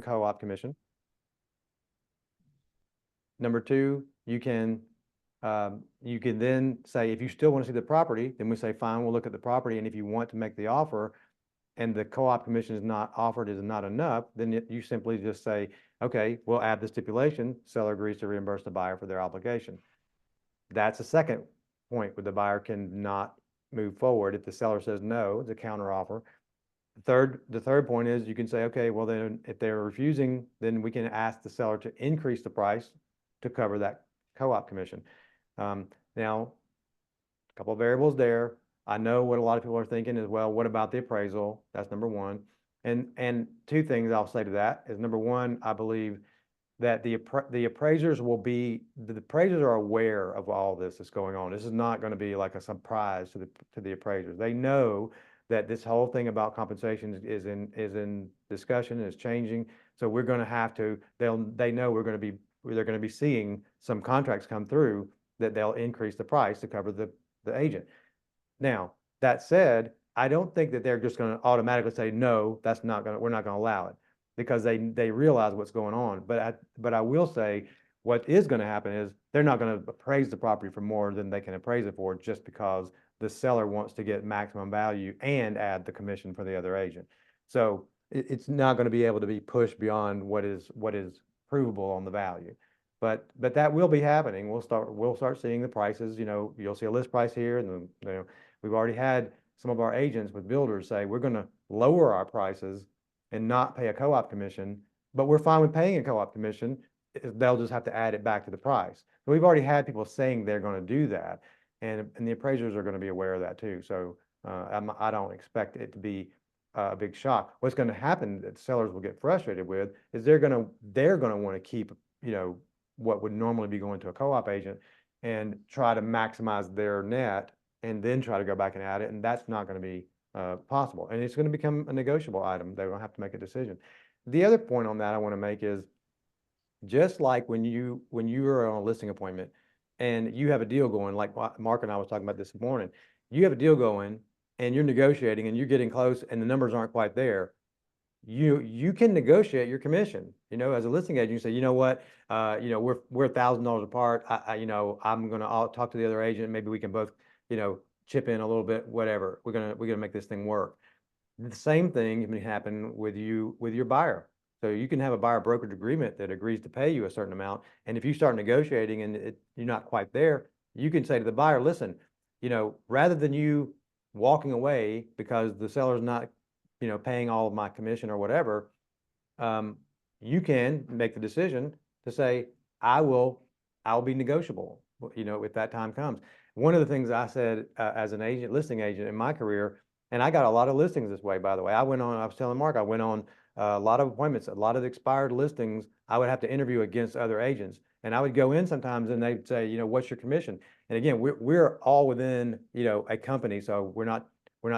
co-op commission. Number two, you can then say, if you still want to see the property, then we say, fine, we'll look at the property. And if you want to make the offer and the co-op commission is not offered, is not enough, then you simply just say, okay, we'll add the stipulation, seller agrees to reimburse the buyer for their obligation. That's the second point where the buyer cannot move forward. If the seller says no, it's a counter offer. The third point is you can say, okay, well then if they're refusing, then we can ask the seller to increase the price to cover that co-op commission. Now, a couple of variables there. I know what a lot of people are thinking is, well, what about the appraisal? That's number one. And two things I'll say to that is, number one, I believe that the appraisers the appraisers are aware of all this that's going on. This is not going to be like a surprise to the appraisers. They know that this whole thing about compensation is in discussion and is changing. So we're going to have to, they know they're going to be seeing some contracts come through that they'll increase the price to cover the agent. Now, that said, I don't think that they're just going to automatically say, no, we're not going to allow it, because they realize what's going on. But I will say what is going to happen is they're not going to appraise the property for more than they can appraise it for, just because the seller wants to get maximum value and add the commission for the other agent. So it's not going to be able to be pushed beyond what is provable on the value. But that will be happening. We'll start seeing the prices. You'll see a list price here, and we've already had some of our agents with builders say, we're going to lower our prices and not pay a co-op commission, but we're fine with paying a co-op commission. They'll just have to add it back to the price. So we've already had people saying they're going to do that, and the appraisers are going to be aware of that too. So I don't expect it to be a big shock. What's going to happen that sellers will get frustrated with is they're going to want to keep what would normally be going to a co-op agent and try to maximize their net, and then try to go back and add it, and that's not going to be possible. And it's going to become a negotiable item. They're going to have to make a decision. The other point on that I want to make is, just like when you are on a listing appointment and you have a deal going, like Mark and I was talking about this morning, you have a deal going and you're negotiating and you're getting close and the numbers aren't quite there. You can negotiate your commission. As a listing agent, you say, you know what, we're $1,000 apart. I'm going to talk to the other agent. Maybe we can both, chip in a little bit, whatever. We're gonna make this thing work. The same thing can happen with your buyer. So you can have a buyer brokerage agreement that agrees to pay you a certain amount, and if you start negotiating and you're not quite there, you can say to the buyer, listen, rather than you walking away because the seller's not, paying all of my commission or whatever, you can make the decision to say, I'll be negotiable, if that time comes. One of the things I said as an listing agent in my career, and I got a lot of listings this way, by the way. I was telling Mark, I went on a lot of appointments, a lot of expired listings. I would have to interview against other agents, and I would go in sometimes and they'd say, what's your commission? And again, we're all within, a company, so we're not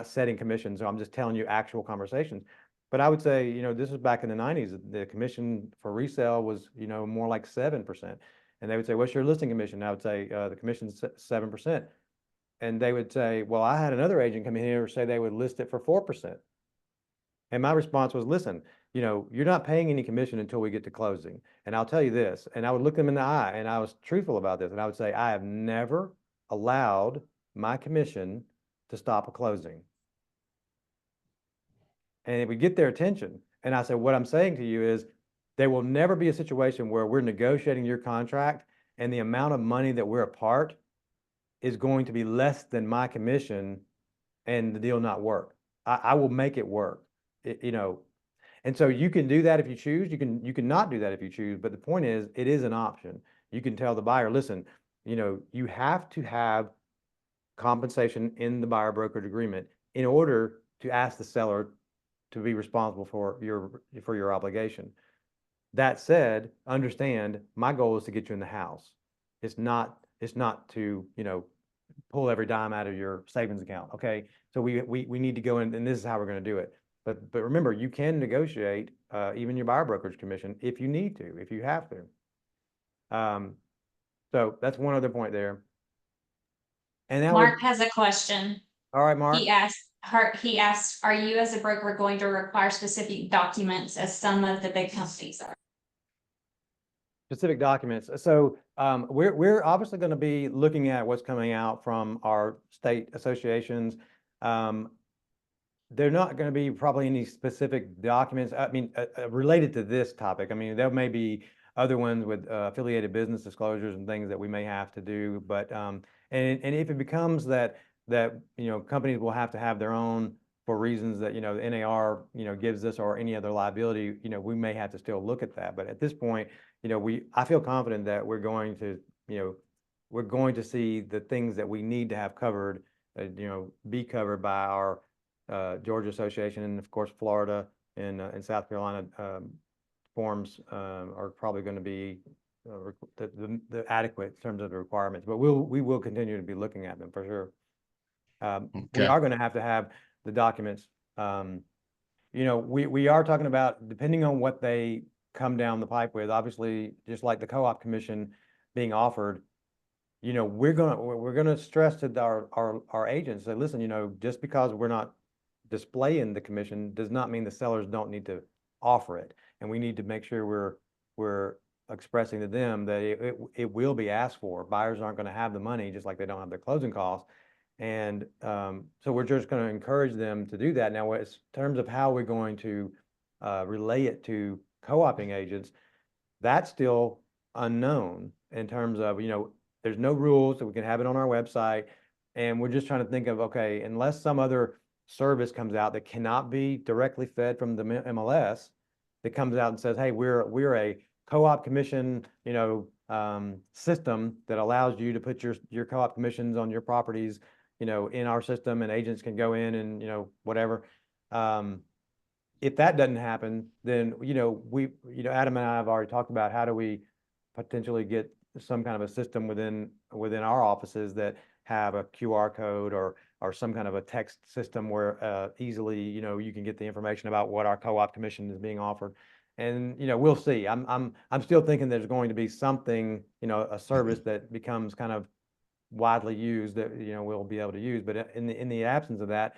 setting commissions. So I'm just telling you actual conversations. But I would say, this was back in the 90s. The commission for resale was, more like 7%. And they would say, what's your listing commission? And I would say, the commission's 7%. And they would say, well, I had another agent come in here say they would list it for 4%. And my response was, listen, you're not paying any commission until we get to closing. And I'll tell you this, and I would look them in the eye, and I was truthful about this. And I would say, I have never allowed my commission to stop a closing. And it would get their attention. And I said, what I'm saying to you is, there will never be a situation where we're negotiating your contract and the amount of money that we're apart is going to be less than my commission and the deal not work. I will make it work, and so you can do that if you choose. You can not do that if you choose. But the point is, it is an option. You can tell the buyer, listen, you have to have compensation in the buyer brokerage agreement in order to ask the seller to be responsible for your obligation. That said, understand my goal is to get you in the house. It's not to, pull every dime out of your savings account. Okay. So we need to go in, and this is how we're going to do it. But remember, you can negotiate even your buyer brokerage commission if you need to, if you have to. So that's one other point there. And now Mark has a question. All right, Mark. He asked, are you as a broker going to require specific documents as some of the big companies are? Specific documents. So we're obviously going to be looking at what's coming out from our state associations. They're not going to be probably any specific documents. I mean, related to this topic. I mean, there may be other ones with affiliated business disclosures and things that we may have to do. But and if it becomes that companies will have to have their own for reasons that the NAR gives us, or any other liability, we may have to still look at that. But at this point, I feel confident that we're going to see the things that we need to have covered, be covered by our Georgia Association, and of course Florida and South Carolina forms are probably going to be the adequate in terms of the requirements. But we will continue to be looking at them for sure. We are going to have the documents. We are talking about, depending on what they come down the pipe with, obviously, just like the co-op commission being offered, we're gonna stress to our agents that, listen, just because we're not displaying the commission does not mean the sellers don't need to offer it, and we need to make sure we're expressing to them that it will be asked for. Buyers aren't going to have the money, just like they don't have their closing costs. And so we're just going to encourage them to do that. Now, in terms of how we're going to relay it to co-oping agents, that's still unknown in terms of, there's no rules, so we can have it on our website. And we're just trying to think of, okay, unless some other service comes out that cannot be directly fed from the MLS, that comes out and says, hey, we're a co-op commission, system that allows you to put your co-op commissions on your properties, in our system, and agents can go in and, whatever. If that doesn't happen, then, Adam and I have already talked about how do we potentially get some kind of a system within our offices that have a QR code or some kind of a text system where easily, you can get the information about what our co-op commission is being offered. And, we'll see. I'm still thinking there's going to be something, a service that becomes kind of widely used that, we'll be able to use. But in the absence of that,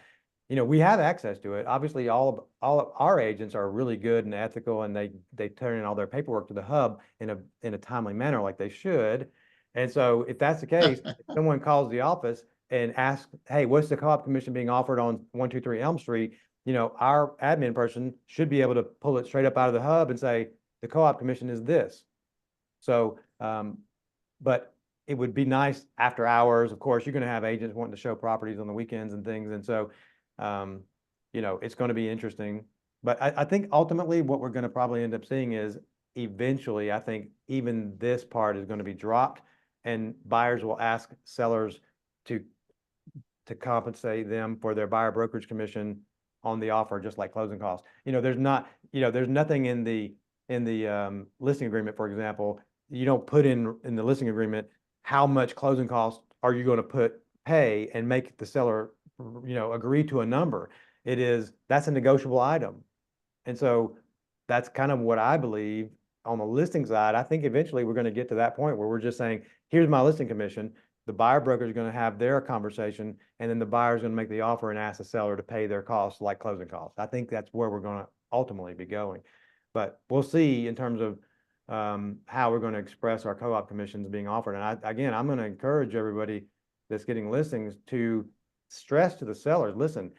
we have access to it. Obviously, all of our agents are really good and ethical, and they turn in all their paperwork to the hub in a timely manner, like they should. And so, if that's the case, if someone calls the office and asks, "Hey, what's the co-op commission being offered on 123 Elm Street?" Our admin person should be able to pull it straight up out of the hub and say, "The co-op commission is this." So, but it would be nice after hours. Of course, you're going to have agents wanting to show properties on the weekends and things, and so. It's going to be interesting. But I think ultimately what we're going to probably end up seeing is eventually, I think even this part is going to be dropped, and buyers will ask sellers to compensate them for their buyer brokerage commission on the offer, just like closing costs. There's nothing in the listing agreement, for example. You don't put in the listing agreement how much closing costs are you going to pay and make the seller agree to a number. That's a negotiable item. And so that's kind of what I believe on the listing side. I think eventually we're going to get to that point where we're just saying, here's my listing commission. The buyer broker is going to have their conversation, and then the buyer is going to make the offer and ask the seller to pay their costs, like closing costs. I think that's where we're going to ultimately be going. But we'll see in terms of how we're going to express our co-op commissions being offered. And I'm going to encourage everybody that's getting listings to stress to the sellers, listen,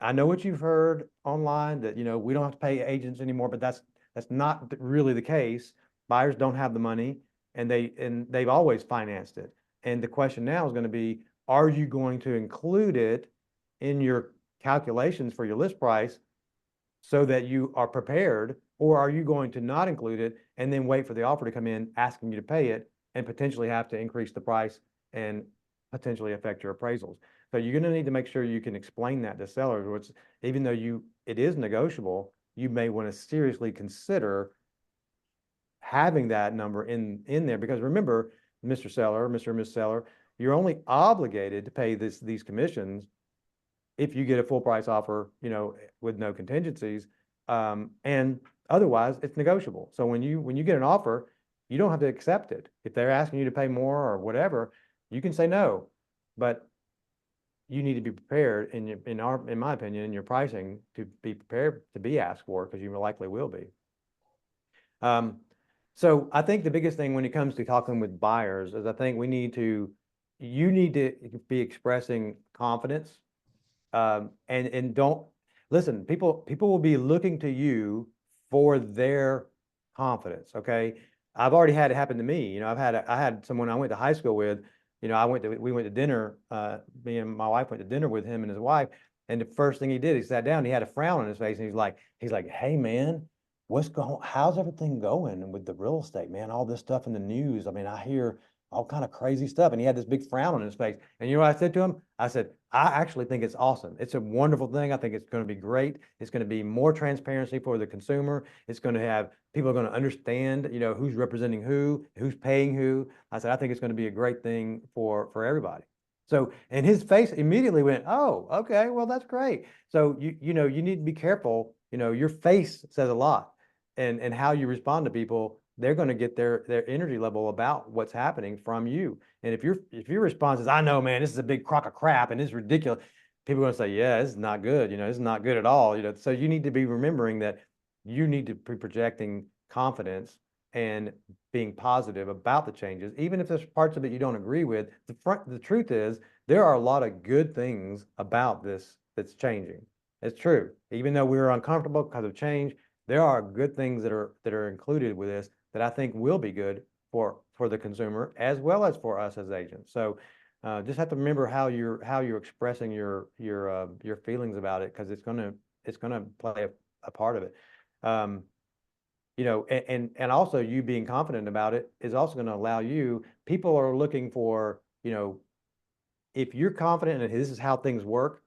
I know what you've heard online that, we don't have to pay agents anymore, but that's not really the case. Buyers don't have the money, and they've always financed it. And the question now is going to be, are you going to include it in your calculations for your list price so that you are prepared, or are you going to not include it and then wait for the offer to come in asking you to pay it and potentially have to increase the price and potentially affect your appraisals? So you're going to need to make sure you can explain that to sellers, which even though it is negotiable, you may want to seriously consider having that number in there, because remember, Mr. Seller, Mr. and Ms. Seller, you're only obligated to pay these commissions if you get a full price offer, with no contingencies, and otherwise it's negotiable. So when you get an offer, you don't have to accept it. If they're asking you to pay more or whatever, you can say no. But you need to be prepared in my opinion, in your pricing to be prepared to be asked for, because you likely will be. So I think the biggest thing when it comes to talking with buyers is I think you need to be expressing confidence. And don't listen, people will be looking to you for their confidence. Okay. I've already had it happen to me. You know, I had someone I went to high school with, you know, we went to dinner, me and my wife went to dinner with him and his wife. And the first thing he did, he sat down, he had a frown on his face, and he's like, hey man, how's everything going with the real estate, man? All this stuff in the news. I mean, I hear all kind of crazy stuff. And he had this big frown on his face. And you know what I said to him? I said, I actually think it's awesome. It's a wonderful thing. I think it's going to be great. It's going to be more transparency for the consumer. It's going to have people are going to understand, you know, who's representing who's paying who. I said, I think it's going to be a great thing for everybody. So, and his face immediately went, oh, okay, well, that's great. So you know, you need to be careful. You know, your face says a lot, and how you respond to people, they're going to get their energy level about what's happening from you. And if your response is, I know, man, this is a big crock of crap and it's ridiculous, people are going to say, yeah, this is not good. You know, this is not good at all. You know, so you need to be remembering that you need to be projecting confidence and being positive about the changes, even if there's parts of it you don't agree with. The truth is there are a lot of good things about this that's changing. It's true. Even though we're uncomfortable because of change, there are good things that are included with this that I think will be good for the consumer as well as for us as agents. So just have to remember how you're expressing your feelings about it, because it's gonna play a part of it. You know, and also you being confident about it is also going to allow you. People are looking for, you know, if you're confident that this is how things work,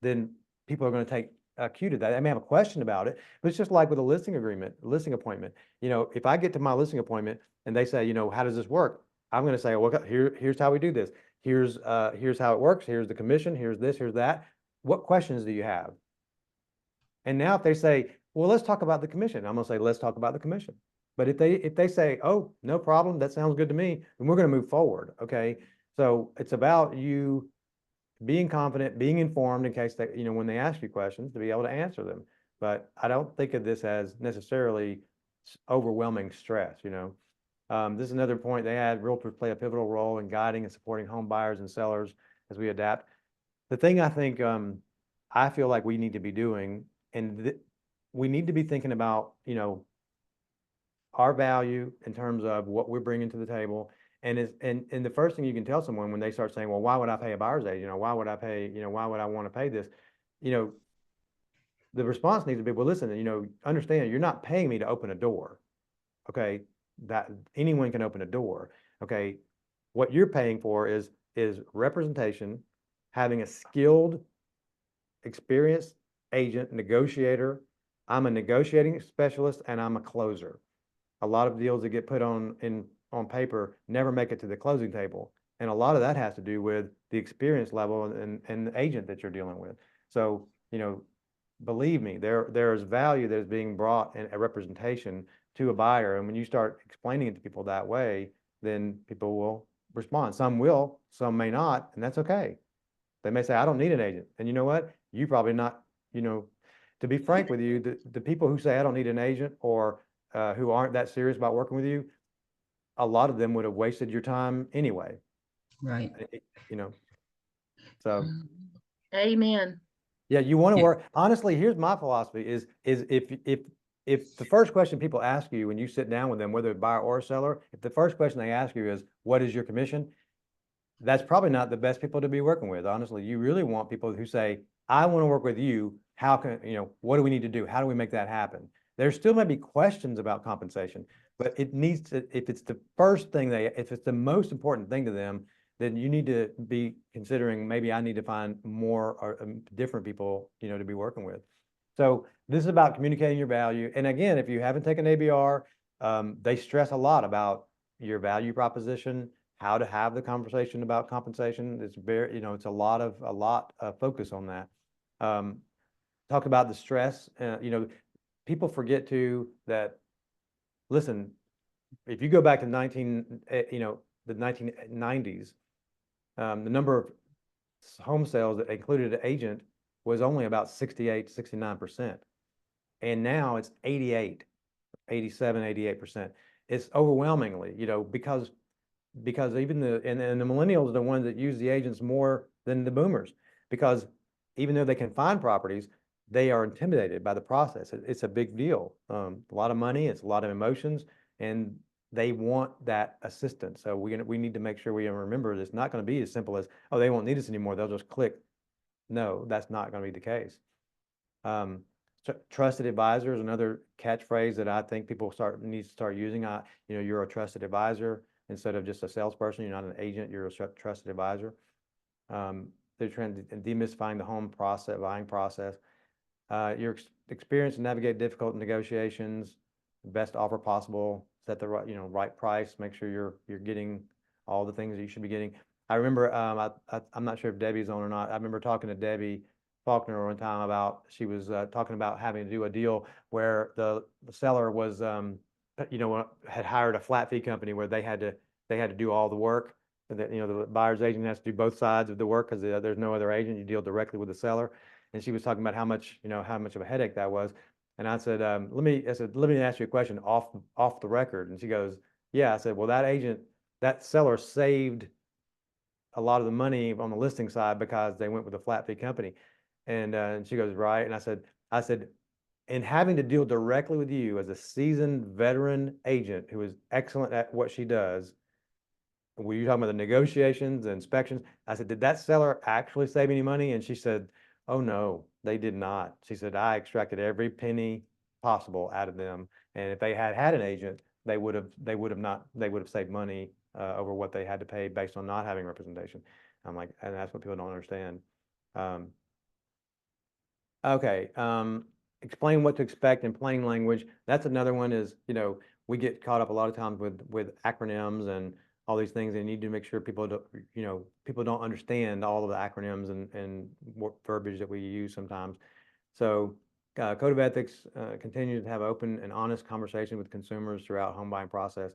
then people are going to take a cue to that. They may have a question about it, but it's just like with a listing agreement, listing appointment. You know, if I get to my listing appointment and they say, you know, how does this work? I'm going to say, well, here's how we do this. Here's how it works. Here's the commission. Here's this. Here's that. What questions do you have? And now if they say, well, let's talk about the commission, I'm going to say, let's talk about the commission. But if they say, oh, no problem, that sounds good to me, then we're going to move forward. Okay. So it's about you being confident, being informed in case they, you know, when they ask you questions, to be able to answer them. But I don't think of this as necessarily overwhelming stress, you know. This is another point they had: realtors play a pivotal role in guiding and supporting home buyers and sellers as we adapt. The thing I think I feel like we need to be doing, and we need to be thinking about, you know, our value in terms of what we're bringing to the table. And the first thing you can tell someone when they start saying, well, why would I pay a buyer's agent? You know, why would I pay, you know, why would I want to pay this? You know, the response needs to be, well, listen, you know, understand you're not paying me to open a door. Okay. That anyone can open a door. Okay. What you're paying for is representation, having a skilled, experienced agent, negotiator. I'm a negotiating specialist and I'm a closer. A lot of deals that get put on paper never make it to the closing table. And a lot of that has to do with the experience level and the agent that you're dealing with. So, you know, believe me, there is value that is being brought in a representation to a buyer. And when you start explaining it to people that way, then people will respond. Some will, some may not, and that's okay. They may say, I don't need an agent. And you know what? You probably not, you know, to be frank with you, the people who say I don't need an agent, or who aren't that serious about working with you, a lot of them would have wasted your time anyway. Right. You know, so Amen. yeah, you want to Yeah. work. Honestly, here's my philosophy: is if the first question people ask you when you sit down with them, whether a buyer or a seller, if the first question they ask you is, what is your commission? That's probably not the best people to be working with. Honestly, you really want people who say, I want to work with you. How can, you know, what do we need to do? How do we make that happen? There still may be questions about compensation, but it needs to, if it's the first thing if it's the most important thing to them, then you need to be considering, maybe I need to find more or different people, you know, to be working with. So this is about communicating your value. And again, if you haven't taken ABR, they stress a lot about your value proposition, how to have the conversation about compensation. It's very, you know, it's a lot of focus on that. Talk about the stress. You know, people forget too that, listen, if you go back to the 1990s, the number of home sales that included an agent was only about 68, 69%. And now it's 88, 87, 88%. It's overwhelmingly, because even and the millennials are the ones that use the agents more than the boomers, because even though they can find properties, they are intimidated by the process. It's a big deal. A lot of money, it's a lot of emotions, and they want that assistance. So we need to make sure we remember that it's not going to be as simple as, oh, they won't need us anymore. They'll just click. No, that's not going to be the case. Trusted advisor is another catchphrase that I think people need to start using. You're a trusted advisor instead of just a salesperson. You're not an agent. You're a trusted advisor. They're trying to demystifying the home process, buying process. Your experience to navigate difficult negotiations, best offer possible, set the right price, make sure you're getting all the things that you should be getting. I remember I'm not sure if Debbie's on or not. I remember talking to Debbie Faulkner one time about she was talking about having to do a deal where the seller was had hired a flat fee company where they had to do all the work. That the buyer's agent has to do both sides of the work because there's no other agent. You deal directly with the seller. And she was talking about how much of a headache that was. And I said, let me ask you a question off the record. And she goes, yeah. I said, well, that seller saved a lot of the money on the listing side because they went with a flat fee company. And she goes, right. And I said, and having to deal directly with you as a seasoned veteran agent who is excellent at what she does, were you talking about the negotiations, the inspections? I said, did that seller actually save any money? And she said, oh no, they did not. She said, I extracted every penny possible out of them. And if they had an agent, they would have saved money over what they had to pay based on not having representation. I'm like, and that's what people don't understand. Okay. Explain what to expect in plain language. That's another one is, we get caught up a lot of times with acronyms and all these things, and you need to make sure people don't understand all of the acronyms and what verbiage that we use sometimes. So Code of Ethics continues to have open and honest conversation with consumers throughout home buying process.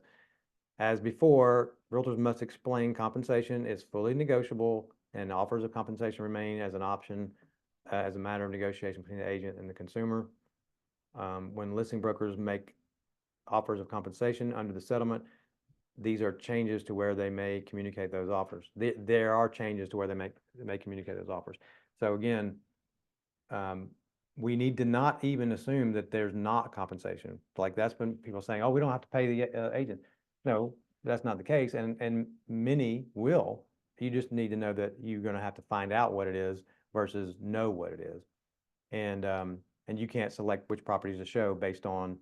As before, realtors must explain compensation is fully negotiable and offers of compensation remain as an option as a matter of negotiation between the agent and the consumer. When listing brokers make offers of compensation under the settlement, these are changes to where they may communicate those offers. There are changes to where they may communicate those offers. So again, we need to not even assume that there's not compensation. Like that's been people saying, oh, we don't have to pay the agent. No, that's not the case. And many will. You just need to know that you're going to have to find out what it is versus know what it is. And you can't select which properties to show based on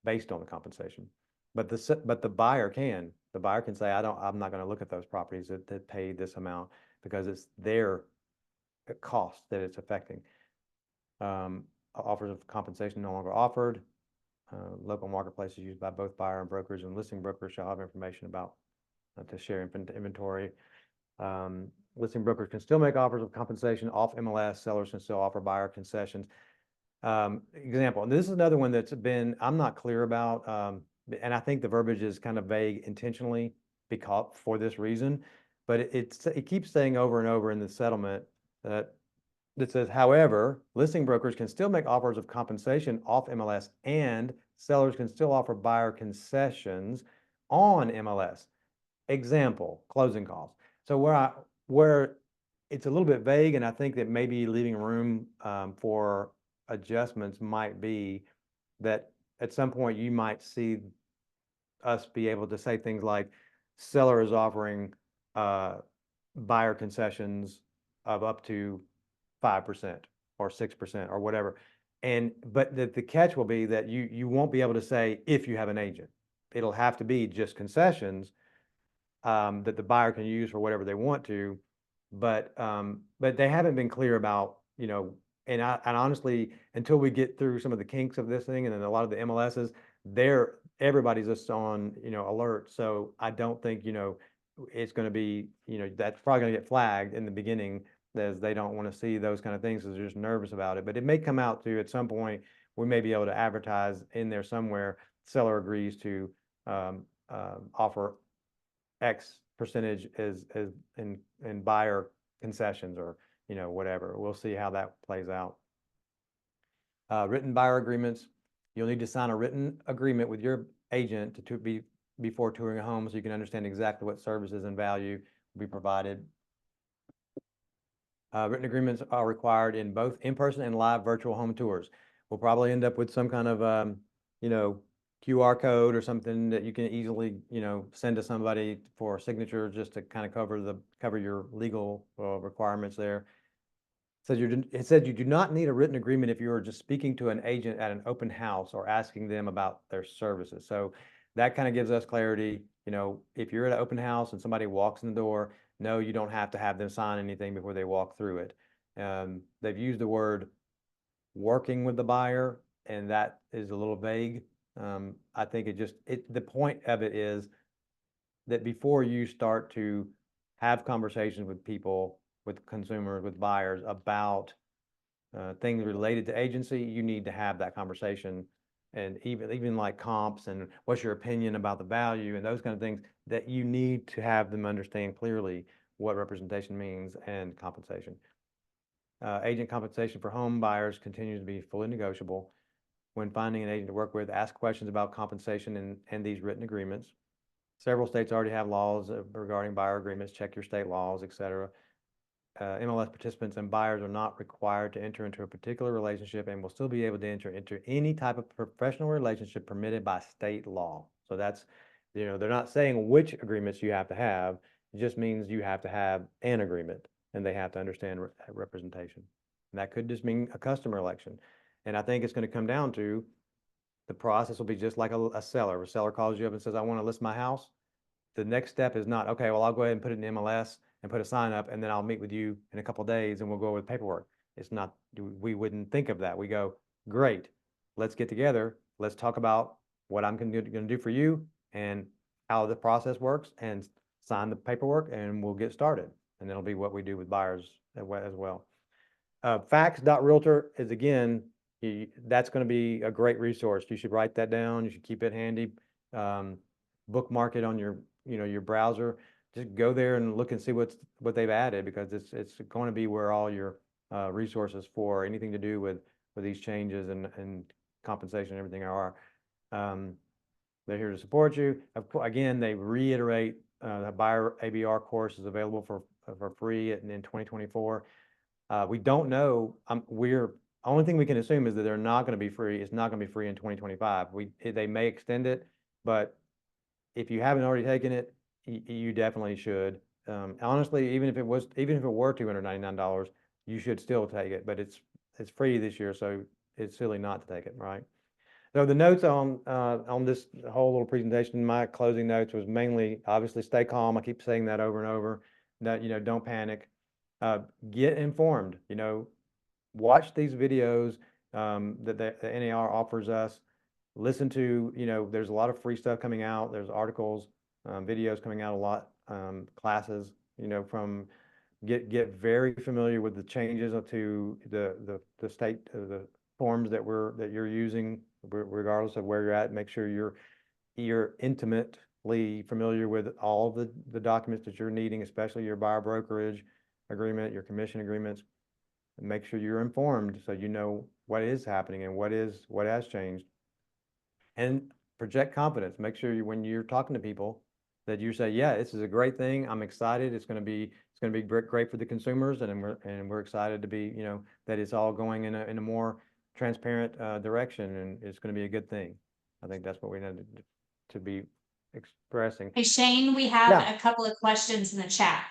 the compensation. But the buyer can. The buyer can say, I'm not going to look at those properties that pay this amount because it's their cost that it's affecting. Offers of compensation no longer offered. Local marketplaces used by both buyer and brokers and listing brokers shall have information about to share inventory. Listing brokers can still make offers of compensation off MLS. Sellers can still offer buyer concessions. Example, and this is another one that's been I'm not clear about, and I think the verbiage is kind of vague intentionally because for this reason, but it keeps saying over and over in the settlement that says, however, listing brokers can still make offers of compensation off MLS and sellers can still offer buyer concessions on MLS. Example, closing costs. So where it's a little bit vague, and I think that maybe leaving room for adjustments might be that at some point you might see us be able to say things like seller is offering buyer concessions of up to 5% or 6% or whatever. But the catch will be that you won't be able to say if you have an agent. It'll have to be just concessions that the buyer can use for whatever they want to. But they haven't been clear about, and honestly, until we get through some of the kinks of this thing and then a lot of the MLSs, everybody's just on, alert. So I don't think, it's going to be, that's probably going to get flagged in the beginning as they don't want to see those kind of things because they're just nervous about it. But it may come out to at some point, we may be able to advertise in there somewhere, seller agrees to offer X percentage in buyer concessions or, you know, whatever. We'll see how that plays out. Written buyer agreements, you'll need to sign a written agreement with your agent before touring a home so you can understand exactly what services and value will be provided. Written agreements are required in both in-person and live virtual home tours. We'll probably end up with some kind of, you know, QR code or something that you can easily, you know, send to somebody for a signature just to kind of cover your legal requirements there. So it said you do not need a written agreement if you are just speaking to an agent at an open house or asking them about their services. So that kind of gives us clarity. You know, if you're at an open house and somebody walks in the door, no, you don't have to have them sign anything before they walk through it. They've used the word working with the buyer, and that is a little vague. I think the point of it is that before you start to have conversations with people, with consumers, with buyers about things related to agency, you need to have that conversation. And even like comps and what's your opinion about the value and those kind of things, that you need to have them understand clearly what representation means and compensation. Agent compensation for home buyers continues to be fully negotiable. When finding an agent to work with, ask questions about compensation and these written agreements. Several states already have laws regarding buyer agreements. Check your state laws, etc. MLS participants and buyers are not required to enter into a particular relationship and will still be able to enter into any type of professional relationship permitted by state law. So that's, you know, they're not saying which agreements you have to have. It just means you have to have an agreement and they have to understand representation. And that could just mean a customer election. And I think it's going to come down to the process will be just like a seller. A seller calls you up and says, I want to list my house. The next step is not, okay, well, I'll go ahead and put it in MLS and put a sign up, and then I'll meet with you in a couple of days and we'll go with paperwork. It's not, we wouldn't think of that. We go, great, let's get together. Let's talk about what I'm going to do for you and how the process works and sign the paperwork and we'll get started. And that'll be what we do with buyers as well. Facts.realtor is, again, that's going to be a great resource. You should write that down. You should keep it handy. Bookmark it on your, you know, your browser. Just go there and look and see what they've added, because it's going to be where all your resources for anything to do with these changes and compensation and everything are. They're here to support you. Again, they reiterate the buyer ABR course is available for free in 2024. We don't know. Only thing we can assume is that they're not going to be free. It's not going to be free in 2025. They may extend it, but if you haven't already taken it, you definitely should. Honestly, even if it were $299, you should still take it. But it's free this year, so it's silly not to take it, right? So the notes on this whole little presentation, my closing notes was mainly, obviously, stay calm. I keep saying that over and over. That, you know, don't panic. Get informed. You know, watch these videos that the NAR offers us. Listen to, you know, there's a lot of free stuff coming out. There's articles, videos coming out a lot, classes, you know, from get very familiar with the changes to the state, the forms that you're using, regardless of where you're at. Make sure you're intimately familiar with all of the documents that you're needing, especially your buyer brokerage agreement, your commission agreements. And make sure you're informed so you know what is happening and what has changed. And project confidence. Make sure when you're talking to people that you say, yeah, this is a great thing. I'm excited. It's going to be great for the consumers, and we're excited to be, you know, that it's all going in a more transparent direction, and it's going to be a good thing. I think that's what we need to be expressing. Hey, Shane, we have Yeah. a couple of questions in the chat.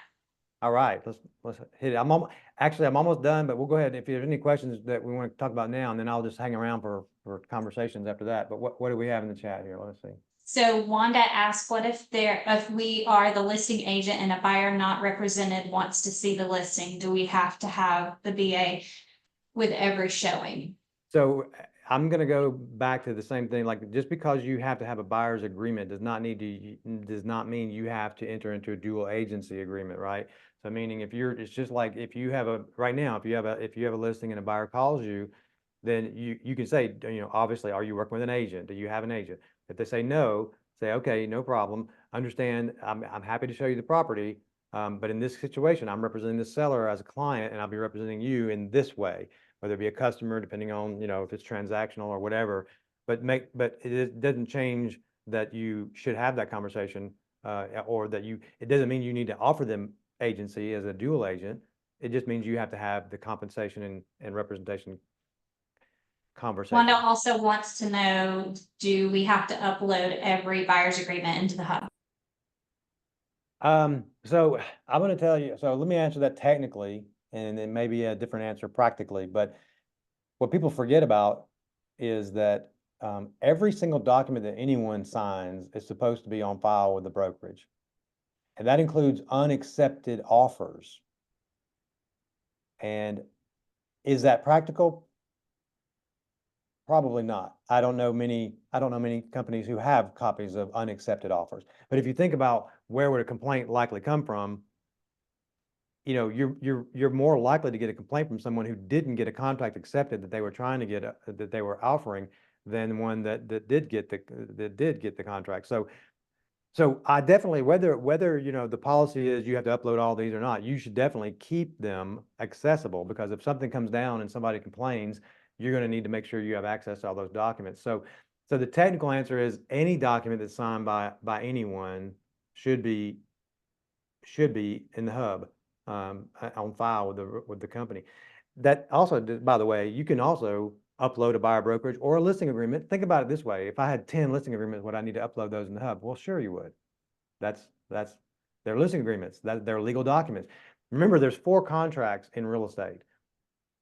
All right, let's hit it. I'm almost done, but we'll go ahead. If there's any questions that we want to talk about now, and then I'll just hang around for conversations after that. But what do we have in the chat here? Let's see. So Wanda asked, what if we are the listing agent and a buyer not represented wants to see the listing? Do we have to have the BA with every showing? So I'm going to go back to the same thing. Like, just because you have to have a buyer's agreement does not mean you have to enter into a dual agency agreement, right? So meaning it's just like if you have right now, if you have a listing and a buyer calls you, then you can say, you know, obviously, are you working with an agent? Do you have an agent? If they say no, say, okay, no problem. Understand, I'm happy to show you the property, But in this situation, I'm representing the seller as a client, and I'll be representing you in this way, whether it be a customer, depending on, if it's transactional or whatever. But it doesn't change that you should have that conversation, or that it doesn't mean you need to offer them agency as a dual agent. It just means you have to have the compensation and representation conversation. Wanda also wants to know, do we have to upload every buyer's agreement into the hub? So I'm going to tell you, so let me answer that technically, and then maybe a different answer practically. But what people forget about is that every single document that anyone signs is supposed to be on file with the brokerage. And that includes unaccepted offers. And is that practical? Probably not. I don't know many companies who have copies of unaccepted offers. But if you think about where would a complaint likely come from, you're more likely to get a complaint from someone who didn't get a contract accepted that they were trying to get, that they were offering, than one that did get the contract. So I definitely, whether the policy is you have to upload all these or not, you should definitely keep them accessible, because if something comes down and somebody complains, you're going to need to make sure you have access to all those documents. So the technical answer is any document that's signed by anyone should be in the hub, on file with the company. That also, by the way, you can also upload a buyer brokerage or a listing agreement. Think about it this way: if I had 10 listing agreements, would I need to upload those in the hub? Well, sure you would. That's their listing agreements. They're legal documents. Remember, there's 4 contracts in real estate.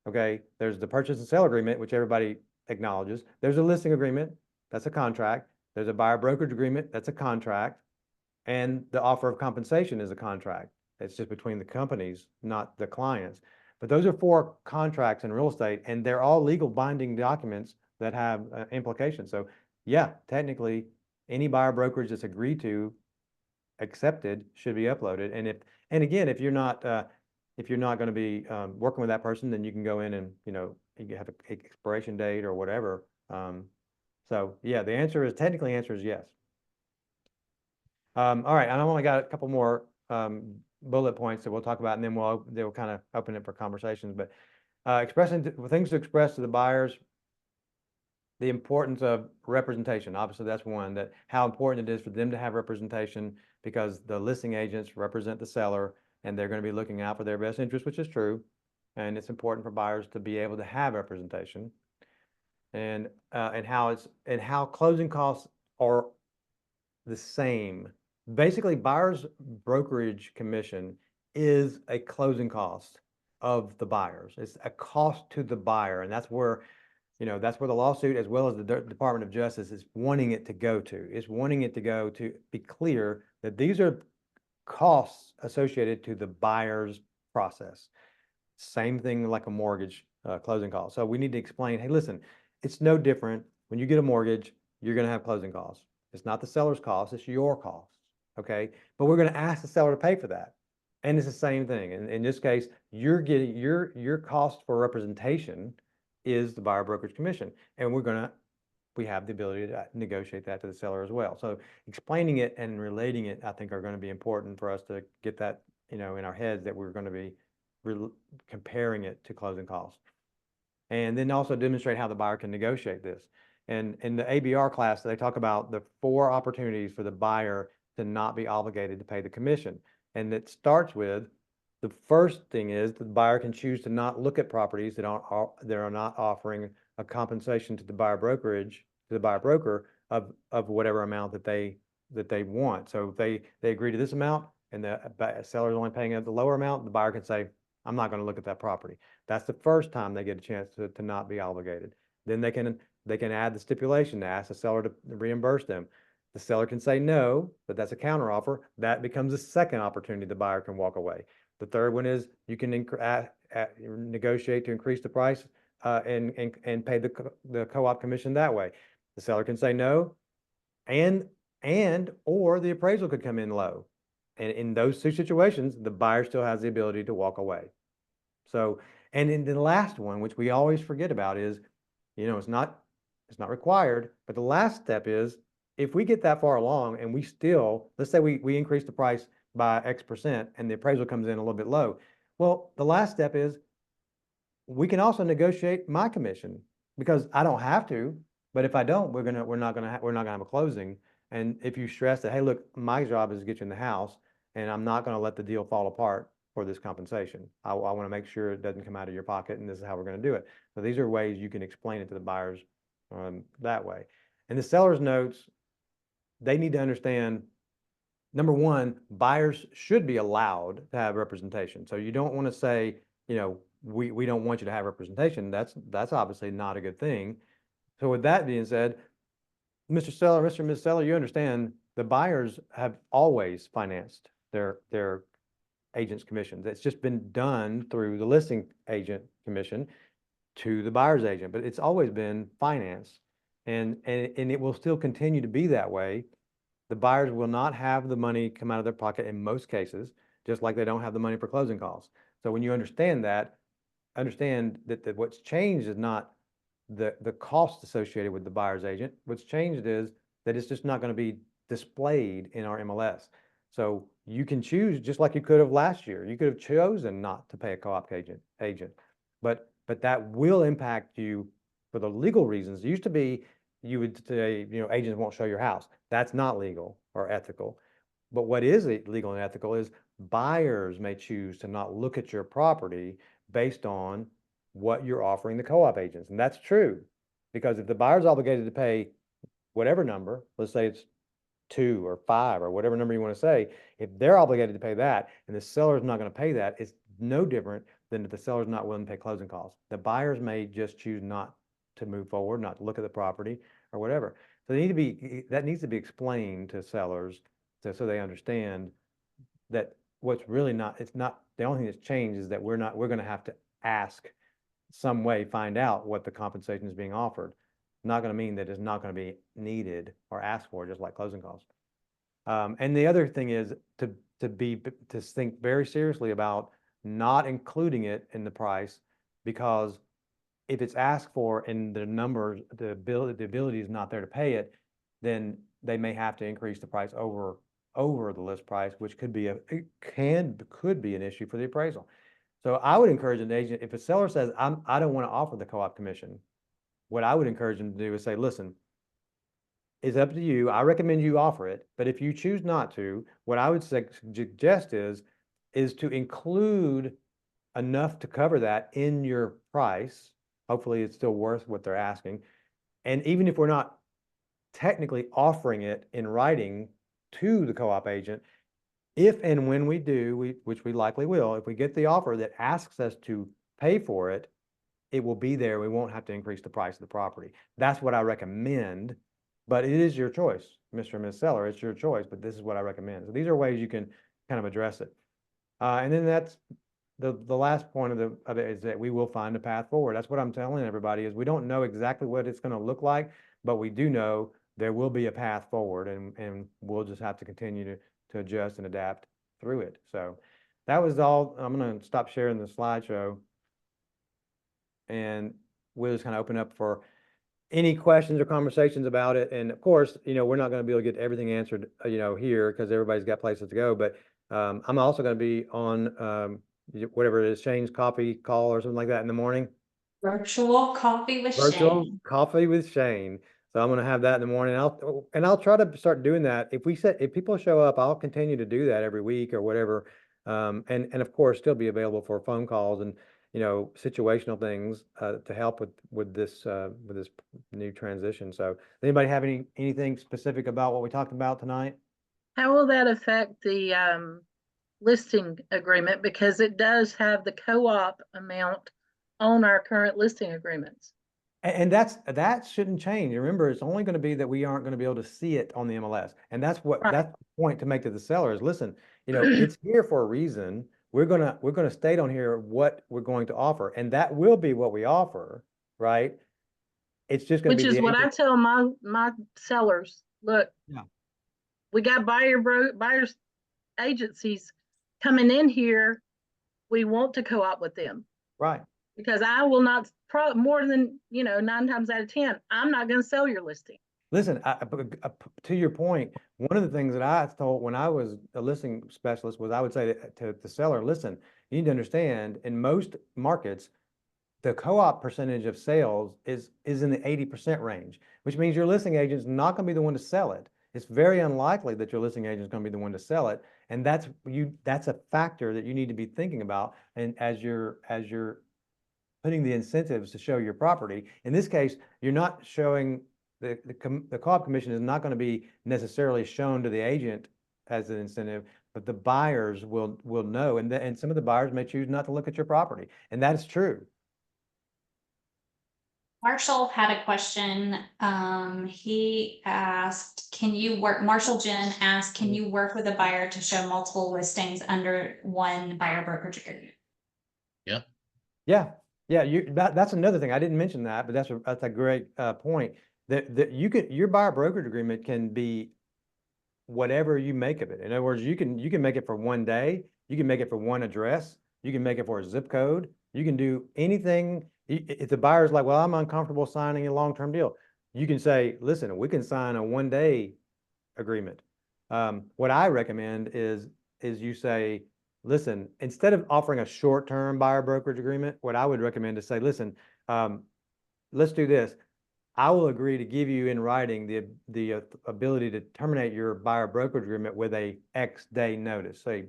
Okay, there's the purchase and sale agreement, which everybody acknowledges. There's a listing agreement, that's a contract. There's a buyer brokerage agreement, that's a contract. And the offer of compensation is a contract. It's just between the companies, not the clients. But those are 4 contracts in real estate, and they're all legal binding documents that have implications. So yeah, technically, any buyer brokerage that's agreed to, accepted, should be uploaded. And again, if you're not going to be working with that person, then you can go in and you have an expiration date or whatever. So yeah, the answer is yes. All right, and I only got a couple more bullet points that we'll talk about, and then they'll kind of open it for conversations. But things to express to the buyers: the importance of representation. Obviously, that's one, that how important it is for them to have representation, because the listing agents represent the seller, and they're going to be looking out for their best interest, which is true. And it's important for buyers to be able to have representation, and how closing costs are the same. Basically, buyer's brokerage commission is a closing cost of the buyers. It's a cost to the buyer, and that's where the lawsuit, as well as the Department of Justice, is wanting it to go to. It's wanting it to go to be clear that these are costs associated to the buyer's process. Same thing like a mortgage closing cost. So we need to explain, hey, listen, it's no different. When you get a mortgage, you're going to have closing costs. It's not the seller's cost, it's your cost. Okay. But we're going to ask the seller to pay for that. And it's the same thing. And in this case, you're getting your cost for representation is the buyer brokerage commission. And we have the ability to negotiate that to the seller as well. So explaining it and relating it, I think, are going to be important for us to get that, in our heads, that we're going to be comparing it to closing costs. And then also demonstrate how the buyer can negotiate this. And in the ABR class, they talk about the 4 opportunities for the buyer to not be obligated to pay the commission. And it starts with, the first thing is the buyer can choose to not look at properties that are not offering a compensation to the buyer broker of whatever amount that they want. So if they agree to this amount and the seller is only paying at the lower amount, the buyer can say, I'm not going to look at that property. That's the first time they get a chance to not be obligated. Then they can add the stipulation to ask the seller to reimburse them. The seller can say no, but that's a counteroffer. That becomes the second opportunity the buyer can walk away. The third one is you can negotiate to increase the price and pay the co-op commission that way. The seller can say no, or the appraisal could come in low. And in those 2 situations, the buyer still has the ability to walk away. So, and in the last one, which we always forget about, is, it's not required, but the last step is, if we get that far along and we still, let's say we increase the price by X% and the appraisal comes in a little bit low. Well, the last step is we can also negotiate my commission because I don't have to, but if I don't, we're not gonna have a closing. And if you stress that, hey, look, my job is to get you in the house and I'm not gonna let the deal fall apart for this compensation. I want to make sure it doesn't come out of your pocket and this is how we're going to do it. So these are ways you can explain it to the buyers that way. And the seller's notes, they need to understand, number one, buyers should be allowed to have representation. So you don't want to say, you know, we don't want you to have representation. That's obviously not a good thing. So with that being said, Mr. Seller, Mr. and Ms. Seller, you understand the buyers have always financed their agent's commissions. It's just been done through the listing agent commission to the buyer's agent, but it's always been financed. And it will still continue to be that way. The buyers will not have the money come out of their pocket in most cases, just like they don't have the money for closing costs. So when you understand that, understand that what's changed is not the cost associated with the buyer's agent. What's changed is that it's just not going to be displayed in our MLS. So you can choose, just like you could have last year. You could have chosen not to pay a co-op agent, but that will impact you for the legal reasons. It used to be you would say, you know, agents won't show your house. That's not legal or ethical. But what is legal and ethical is buyers may choose to not look at your property based on what you're offering the co-op agents. And that's true, because if the buyer's obligated to pay whatever number, let's say it's 2 or 5 or whatever number you want to say, if they're obligated to pay that and the seller's not going to pay that, it's no different than if the seller's not willing to pay closing costs. The buyers may just choose not to move forward, not to look at the property or whatever. So that needs to be explained to sellers so they understand that what's really not, it's not, the only thing that's changed is that we're going to have to ask some way, find out what the compensation is being offered. Not going to mean that it's not going to be needed or asked for, just like closing costs. And the other thing is to think very seriously about not including it in the price, because if it's asked for and the numbers, the ability is not there to pay it, then they may have to increase the price over the list price, which could be could be an issue for the appraisal. So I would encourage an agent, if a seller says, I don't want to offer the co-op commission, what I would encourage them to do is say, listen, it's up to you. I recommend you offer it, but if you choose not to, what I would suggest is to include enough to cover that in your price. Hopefully it's still worth what they're asking. And even if we're not technically offering it in writing to the co-op agent, if and when we do, which we likely will, if we get the offer that asks us to pay for it, it will be there. We won't have to increase the price of the property. That's what I recommend, but it is your choice, Mr. and Ms. Seller. It's your choice, but this is what I recommend. So these are ways you can kind of address it. And then that's the last point of it is that we will find a path forward. That's what I'm telling everybody, is we don't know exactly what it's going to look like, but we do know there will be a path forward, and we'll just have to continue to adjust and adapt through it. So that was all. I'm going to stop sharing the slideshow, and we'll just kind of open up for any questions or conversations about it. And of course, you know, we're not going to be able to get everything answered, you know, here, because everybody's got places to go. But I'm also going to be on whatever it is, Shane's coffee call or something like that in the morning. Virtual coffee with Virtual Shane. coffee with Shane. So I'm going to have that in the morning. I'll try to start doing that. If people show up, I'll continue to do that every week or whatever. And of course, still be available for phone calls and, you know, situational things to help with this new transition. So does anybody have anything specific about what we talked about tonight? How will that affect the listing agreement? Because it does have the co-op amount on our current listing agreements. And that shouldn't change. Remember, it's only going to be that we aren't going to be able to see it on the MLS. And that's Right. that's the point to make to the sellers. Listen, you know, it's here for a reason. We're gonna state on here what we're going to offer, and that will be what we offer, right? It's just going to Which be is the what I agent. tell my sellers. Look, Yeah. we got buyers agencies coming in here. We want to co-op with them. Right. Because I will not, more than, 9 times out of 10, I'm not going to sell your listing. Listen, to your point, One of the things that I told when I was a listing specialist was I would say to the seller, listen, you need to understand in most markets, the co-op percentage of sales is in the 80% range, which means your listing agent's not going to be the one to sell it. It's very unlikely that your listing agent is going to be the one to sell it. And that's a factor that you need to be thinking about. And as you're putting the incentives to show your property, in this case, you're not showing the co-op commission is not going to be necessarily shown to the agent as an incentive, but the buyers will know. And some of the buyers may choose not to look at your property. And that is true. Marshall had a question. He asked, Marshall Jen asked, can you work with a buyer to show multiple listings under one buyer brokerage agreement? Yeah. Yeah. Yeah. That's another thing. I didn't mention that, but that's a great point. That your buyer brokerage agreement can be whatever you make of it. In other words, you can make it for one day, you can make it for one address, you can make it for a zip code, you can do anything. If the buyer's like, well, I'm uncomfortable signing a long-term deal, you can say, listen, we can sign a one-day agreement. What I recommend is you say, listen, instead of offering a short-term buyer brokerage agreement, what I would recommend is say, listen, let's do this. I will agree to give you in writing the ability to terminate your buyer brokerage agreement with a X day notice, say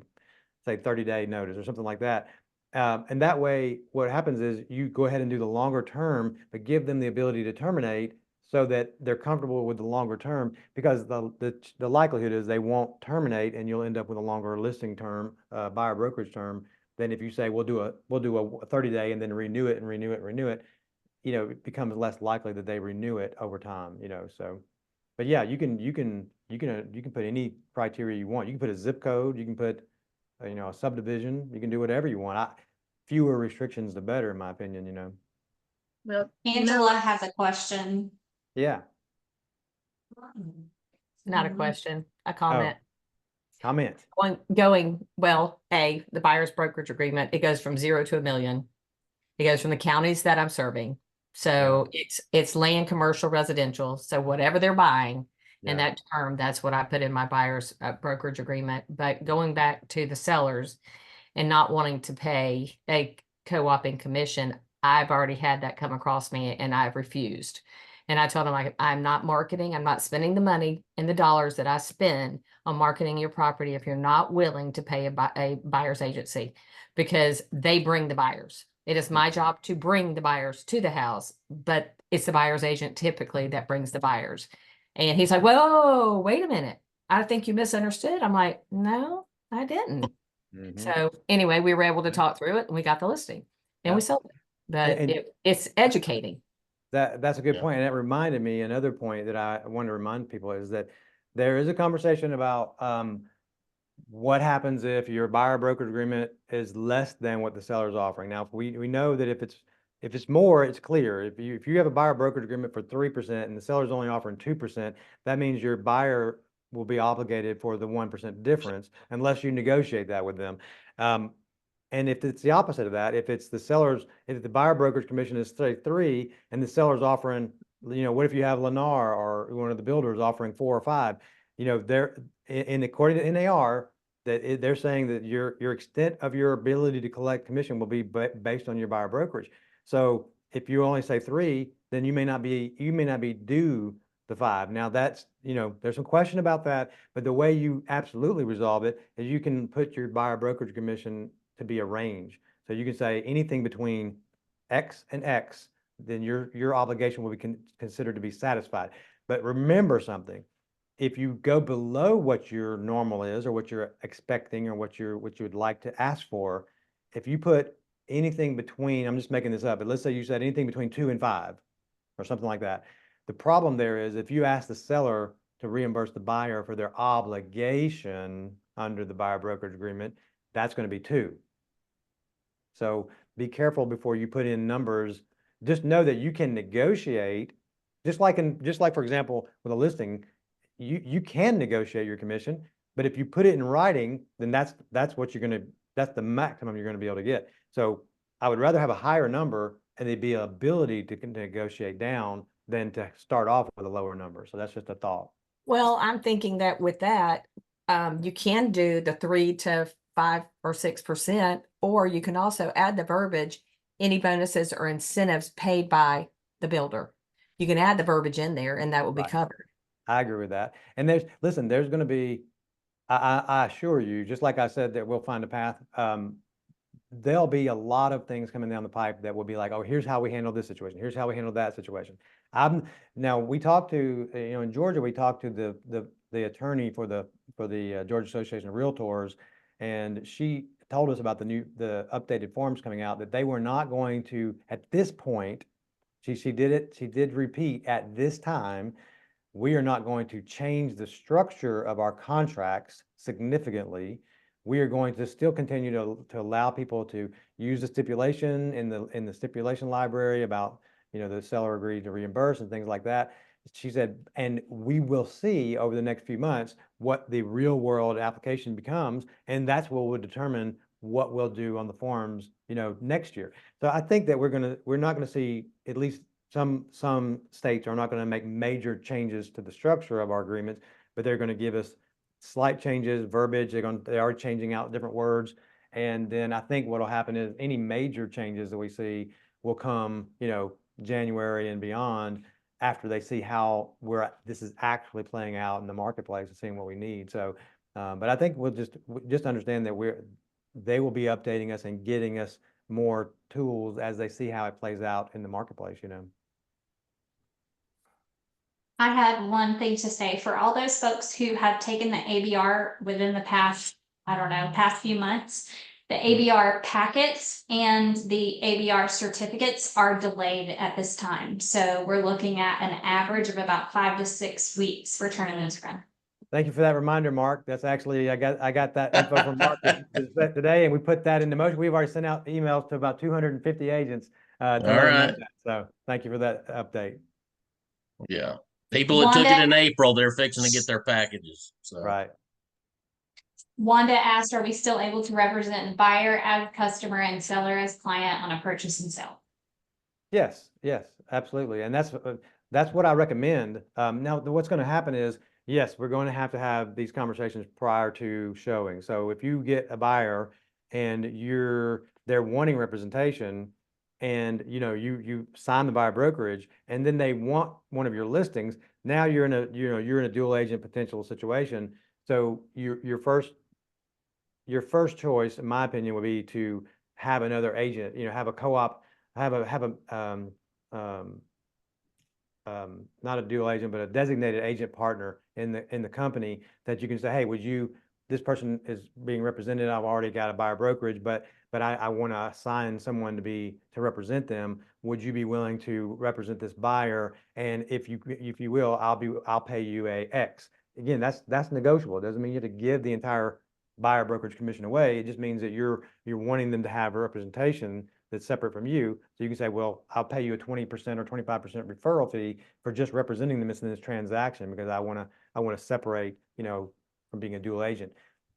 30-day notice or something like that. And that way, what happens is you go ahead and do the longer term, but give them the ability to terminate so that they're comfortable with the longer term, because the likelihood is they won't terminate and you'll end up with a longer listing term, buyer brokerage term, than if you say we'll do a 30-day and then renew it and renew it and renew it. It becomes less likely that they renew it over time, so. But yeah, you can put any criteria you want. You can put a zip code, you can put, a subdivision, you can do whatever you want. Fewer restrictions, the better, in my opinion, Well, Angela has a question. Yeah, Not a Mhm. question, a comment. comment. The buyer's brokerage agreement, it goes from 0 to $1 million. It goes from the counties that I'm serving. So it's land, commercial, residential. So whatever they're buying in Yeah. that term, that's what I put in my buyer's brokerage agreement. But going back to the sellers and not wanting to pay a co-oping commission, I've already had that come across me and I've refused. And I told them, I'm not marketing, I'm not spending the money and the dollars that I spend on marketing your property if you're not willing to pay a buyer's agency, because they bring the buyers. It is my job to bring the buyers to the house, but it's the buyer's agent typically that brings the buyers. And he's like, whoa, wait a minute. I think you misunderstood. I'm like, no, I didn't. Mhm. So anyway, we were able to talk through it and we got the listing and we Yeah. sold it. But And- it's educating. That's a good Yeah. point. And that reminded me, another point that I want to remind people is that there is a conversation about what happens if your buyer brokerage agreement is less than what the seller is offering. Now, we know that if it's more, it's clear. If you have a buyer brokerage agreement for 3% and the seller's only offering 2%, that means your buyer will be obligated for the 1% difference unless you negotiate that with them. And if it's the opposite of that, if the buyer brokerage commission is say 3 and the seller's offering, what if you have NAR or one of the builders offering 4 or 5? They're according to NAR, they're saying that your extent of your ability to collect commission will be based on your buyer brokerage. So if you only say 3, then you may not be due the 5. Now there's some question about that, but the way you absolutely resolve it is you can put your buyer brokerage commission to be a range. So you can say anything between X and X, then your obligation will be considered to be satisfied. But remember something. If you go below what your normal is or what you're expecting or what you would like to ask for, if you put anything between, I'm just making this up, but let's say you said anything between 2 and 5 or something like that. The problem there is if you ask the seller to reimburse the buyer for their obligation under the buyer brokerage agreement, that's going to be 2. So be careful before you put in numbers. Just know that you can negotiate, just like for example, with a listing, you can negotiate your commission, but if you put it in writing, then that's the maximum you're going to be able to get. So I would rather have a higher number and there'd be an ability to negotiate down than to start off with a lower number. So that's just a thought. Well, I'm thinking that with that, you can do the 3 to 5 or 6%, or you can also add the verbiage, any bonuses or incentives paid by the builder. You can add the verbiage in there and that will be Right. covered. I agree with that. And listen, there's going to be, I assure you, just like I said, that we'll find a path. There'll be a lot of things coming down the pipe that will be like, oh, here's how we handle this situation. Here's how we handle that situation. Now we talked to, in Georgia, we talked to the attorney for the Georgia Association of Realtors, and she told us about the updated forms coming out, that they were not going to, at this point, she did repeat, at this time, we are not going to change the structure of our contracts significantly. We are going to still continue to allow people to use the stipulation in the stipulation library about, the seller agreed to reimburse and things like that. She said, and we will see over the next few months what the real world application becomes, and that's what will determine what we'll do on the forms, next year. So I think that we're not gonna see, at least some states are not going to make major changes to the structure of our agreements, but they're going to give us slight changes, verbiage. They are changing out different words. And then I think what'll happen is any major changes that we see will come, January and beyond, after they see how this is actually playing out in the marketplace and seeing what we need. So, but I think we'll just understand that they will be updating us and getting us more tools as they see how it plays out in the marketplace, I had one thing to say for all those folks who have taken the ABR within the past, I don't know, past few months. The ABR packets and the ABR certificates are delayed at this time. So we're looking at an average of about 5 to 6 weeks for turning those around. Thank you for that reminder, Mark. That's actually, I got that info from Mark today, and we put that into motion. We've already sent out emails to about 250 agents to let them know that. So thank you for that update. Yeah. People that took it in April, they're fixing to get their packages. So Right. Wanda asked, are we still able to represent buyer as customer and seller as client on a purchase and sale? Yes, absolutely. And that's what I recommend. Now, what's going to happen is, yes, we're going to have these conversations prior to showing. So if you get a buyer and they're wanting representation, and you sign the buyer brokerage, and then they want one of your listings, now you're in a dual agent potential situation. So your first choice, in my opinion, would be to have another agent, have a co-op, not a dual agent, but a designated agent partner in the company that you can say, hey, this person is being represented. I've already got a buyer brokerage, but I want to assign someone to represent them. Would you be willing to represent this buyer? And if you will, I'll pay you a X. Again, that's negotiable. It doesn't mean you have to give the entire buyer brokerage commission away. It just means that you're wanting them to have a representation that's separate from you. So you can say, well, I'll pay you a 20% or 25% referral fee for just representing them in this transaction, because I want to separate, from being a dual agent.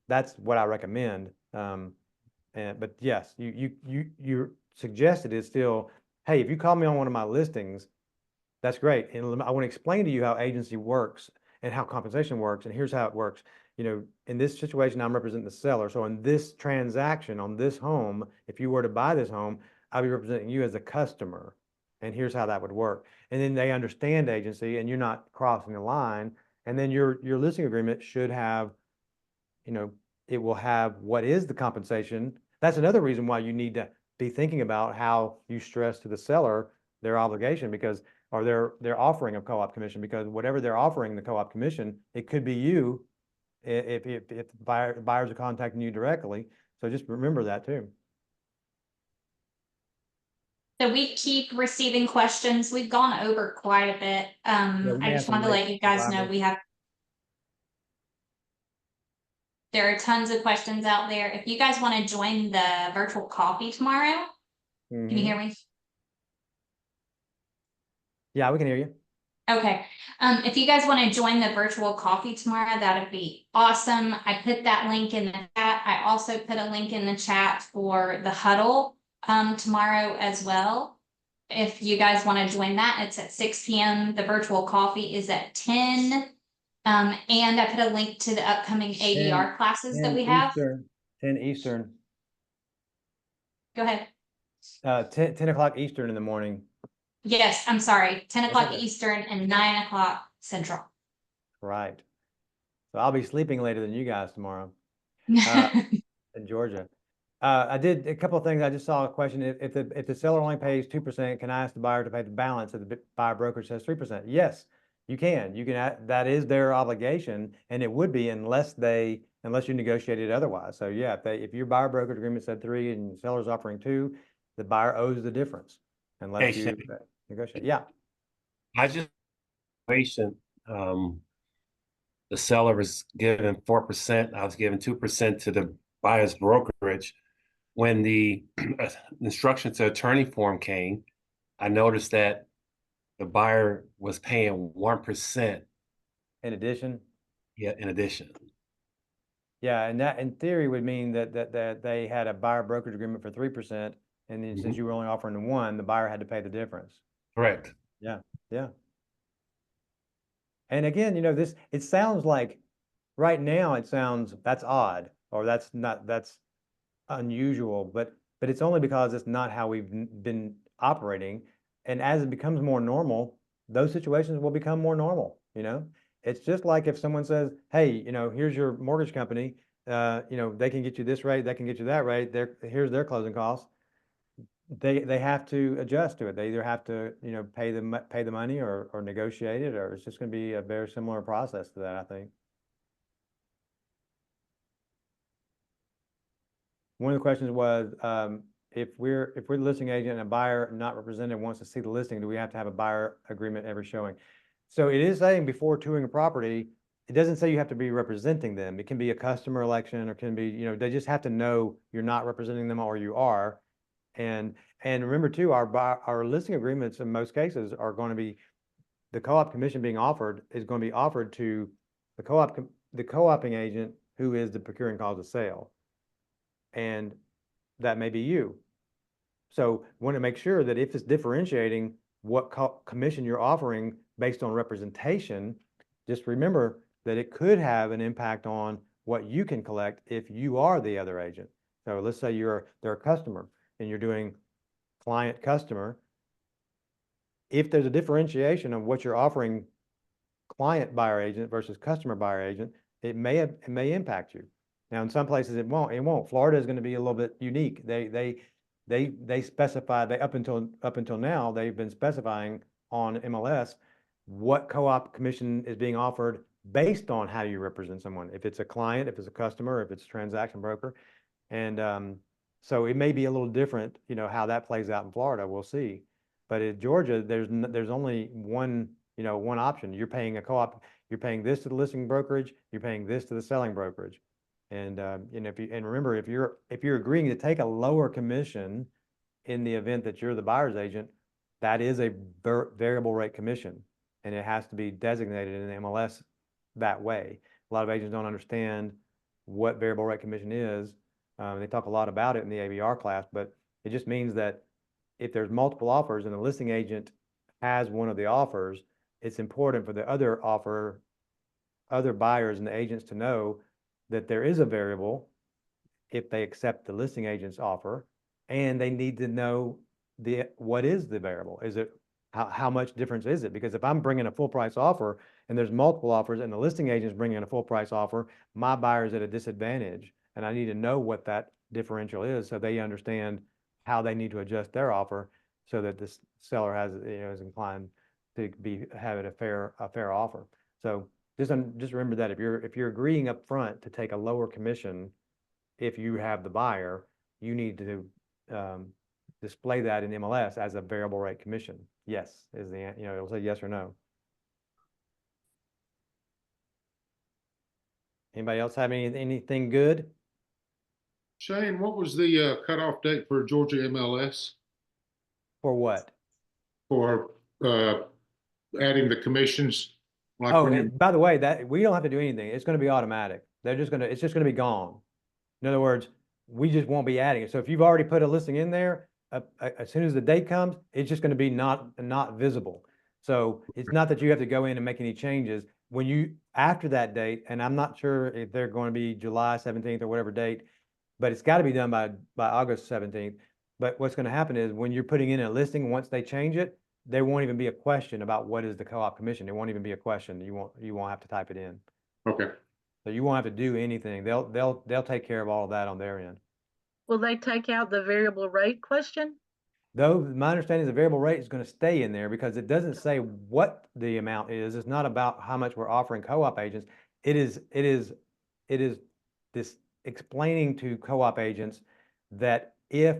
That's what I recommend. But yes, you suggested is still, hey, if you call me on one of my listings, that's great. And I want to explain to you how agency works and how compensation works. And here's how it works. In this situation, I'm representing the seller. So in this transaction on this home, if you were to buy this home, I'll be representing you as a customer. And here's how that would work. And then they understand agency, and you're not crossing the line. And then your listing agreement should have, it will have what is the compensation. That's another reason why you need to be thinking about how you stress to the seller their obligation, or their offering of co-op commission, because whatever they're offering the co-op commission, it could be you if buyers are contacting you directly. So just remember that too. So we keep receiving questions. We've gone over quite a bit. I just wanted to let you guys know there are tons of questions out there. If you guys want to join the virtual coffee tomorrow, can you hear me? Yeah, we can hear you. Okay. If you guys want to join the virtual coffee tomorrow, that would be awesome. I put that link in the chat. I also put a link in the chat for the huddle tomorrow as well. If you guys want to join that, it's at 6 p.m. The virtual coffee is at 10. And I put a link to the upcoming ADR classes that we have. 10 Eastern, Go ahead. 10 o'clock Eastern in the morning. Yes, I'm sorry, 10 That's o'clock okay. Eastern and 9 o'clock Central. Right. So I'll be sleeping later than you guys tomorrow in Georgia. I did a couple of things. I just saw a question. If the seller only pays 2%, can I ask the buyer to pay the balance if the buyer brokerage says 3%? Yes, you can. That is their obligation, and it would be unless you negotiated otherwise. So yeah, if your buyer brokerage agreement said 3 and the seller's offering 2, the buyer owes the difference unless Hey, you negotiate. Yeah. I just patient. The seller was given 4%. I was given 2% to the buyer's brokerage. When the instruction to attorney form came, I noticed that the buyer was paying 1%. In addition. Yeah, in addition. Yeah, and that in theory would mean that they had a buyer brokerage agreement for 3%, and then since you were only offering the 1, the buyer had to pay the difference. Correct. Yeah, yeah. And again, it sounds like right now that's odd, or that's unusual, but it's only because it's not how we've been operating. And as it becomes more normal, those situations will become more normal, It's just like if someone says, hey, here's your mortgage company, they can get you this rate, they can get you that rate, here's their closing costs. They have to adjust to it. They either have to, pay the money or negotiate it, or it's just going to be a very similar process to that, I think. One of the questions was, if we're the listing agent and a buyer not represented wants to see the listing, do we have to have a buyer agreement every showing? So it is saying before touring a property, it doesn't say you have to be representing them. It can be a customer election, or can be, they just have to know you're not representing them or you are. And remember too, our listing agreements in most cases are going to be, the co-op commission being offered is going to be offered to the co-oping agent who is the procuring cause of sale. And that may be you. So want to make sure that if it's differentiating what commission you're offering based on representation, just remember that it could have an impact on what you can collect if you are the other agent. So let's say they're a customer and you're doing client customer. If there's a differentiation of what you're offering client buyer agent versus customer buyer agent, it may impact you. Now, in some places it won't. Florida is going to be a little bit unique. They specify, up until now, they've been specifying on MLS what co-op commission is being offered based on how you represent someone. If it's a client, if it's a customer, if it's a transaction broker. And so it may be a little different, how that plays out in Florida. We'll see. But in Georgia, there's only one option. You're paying a co-op, you're paying this to the listing brokerage, you're paying this to the selling brokerage. And remember, if you're agreeing to take a lower commission in the event that you're the buyer's agent, that is a variable rate commission, and it has to be designated in the MLS that way. A lot of agents don't understand what variable rate commission is. They talk a lot about it in the ABR class, but it just means that if there's multiple offers and the listing agent has one of the offers, it's important for the other buyers and the agents to know that there is a variable if they accept the listing agent's offer, and they need to know what is the variable. Is it how much difference is it? Because if I'm bringing a full price offer and there's multiple offers and the listing agent's bringing a full price offer, my buyer's at a disadvantage, and I need to know what that differential is so they understand how they need to adjust their offer so that the seller is inclined to have it a fair offer. So just remember that if you're agreeing up front to take a lower commission, if you have the buyer, you need to display that in MLS as a variable rate commission. Yes is the it'll say yes or no. Anybody else have anything good? Shane, what was the cutoff date for Georgia MLS For what? for adding the commissions? Like Oh, when and by the way, that we don't have to do anything. It's going to be automatic. It's just going to be gone. In other words, we just won't be adding it. So if you've already put a listing in there, as soon as the date comes, it's just going to be not visible. So it's not that you have to go in and make any changes. when you, after that date, and I'm not sure if they're going to be July 17th or whatever date, but it's got to be done by August 17th. But what's going to happen is when you're putting in a listing, once they change it, there won't even be a question about what is the co-op commission. There won't even be a question. You won't have to type it in. Okay. So you won't have to do anything. They'll take care of all of that on their end. Will they take out the variable rate question? Though my understanding is the variable rate is going to stay in there because it doesn't say what the amount is. It's not about how much we're offering co-op agents. It is this explaining to co-op agents that if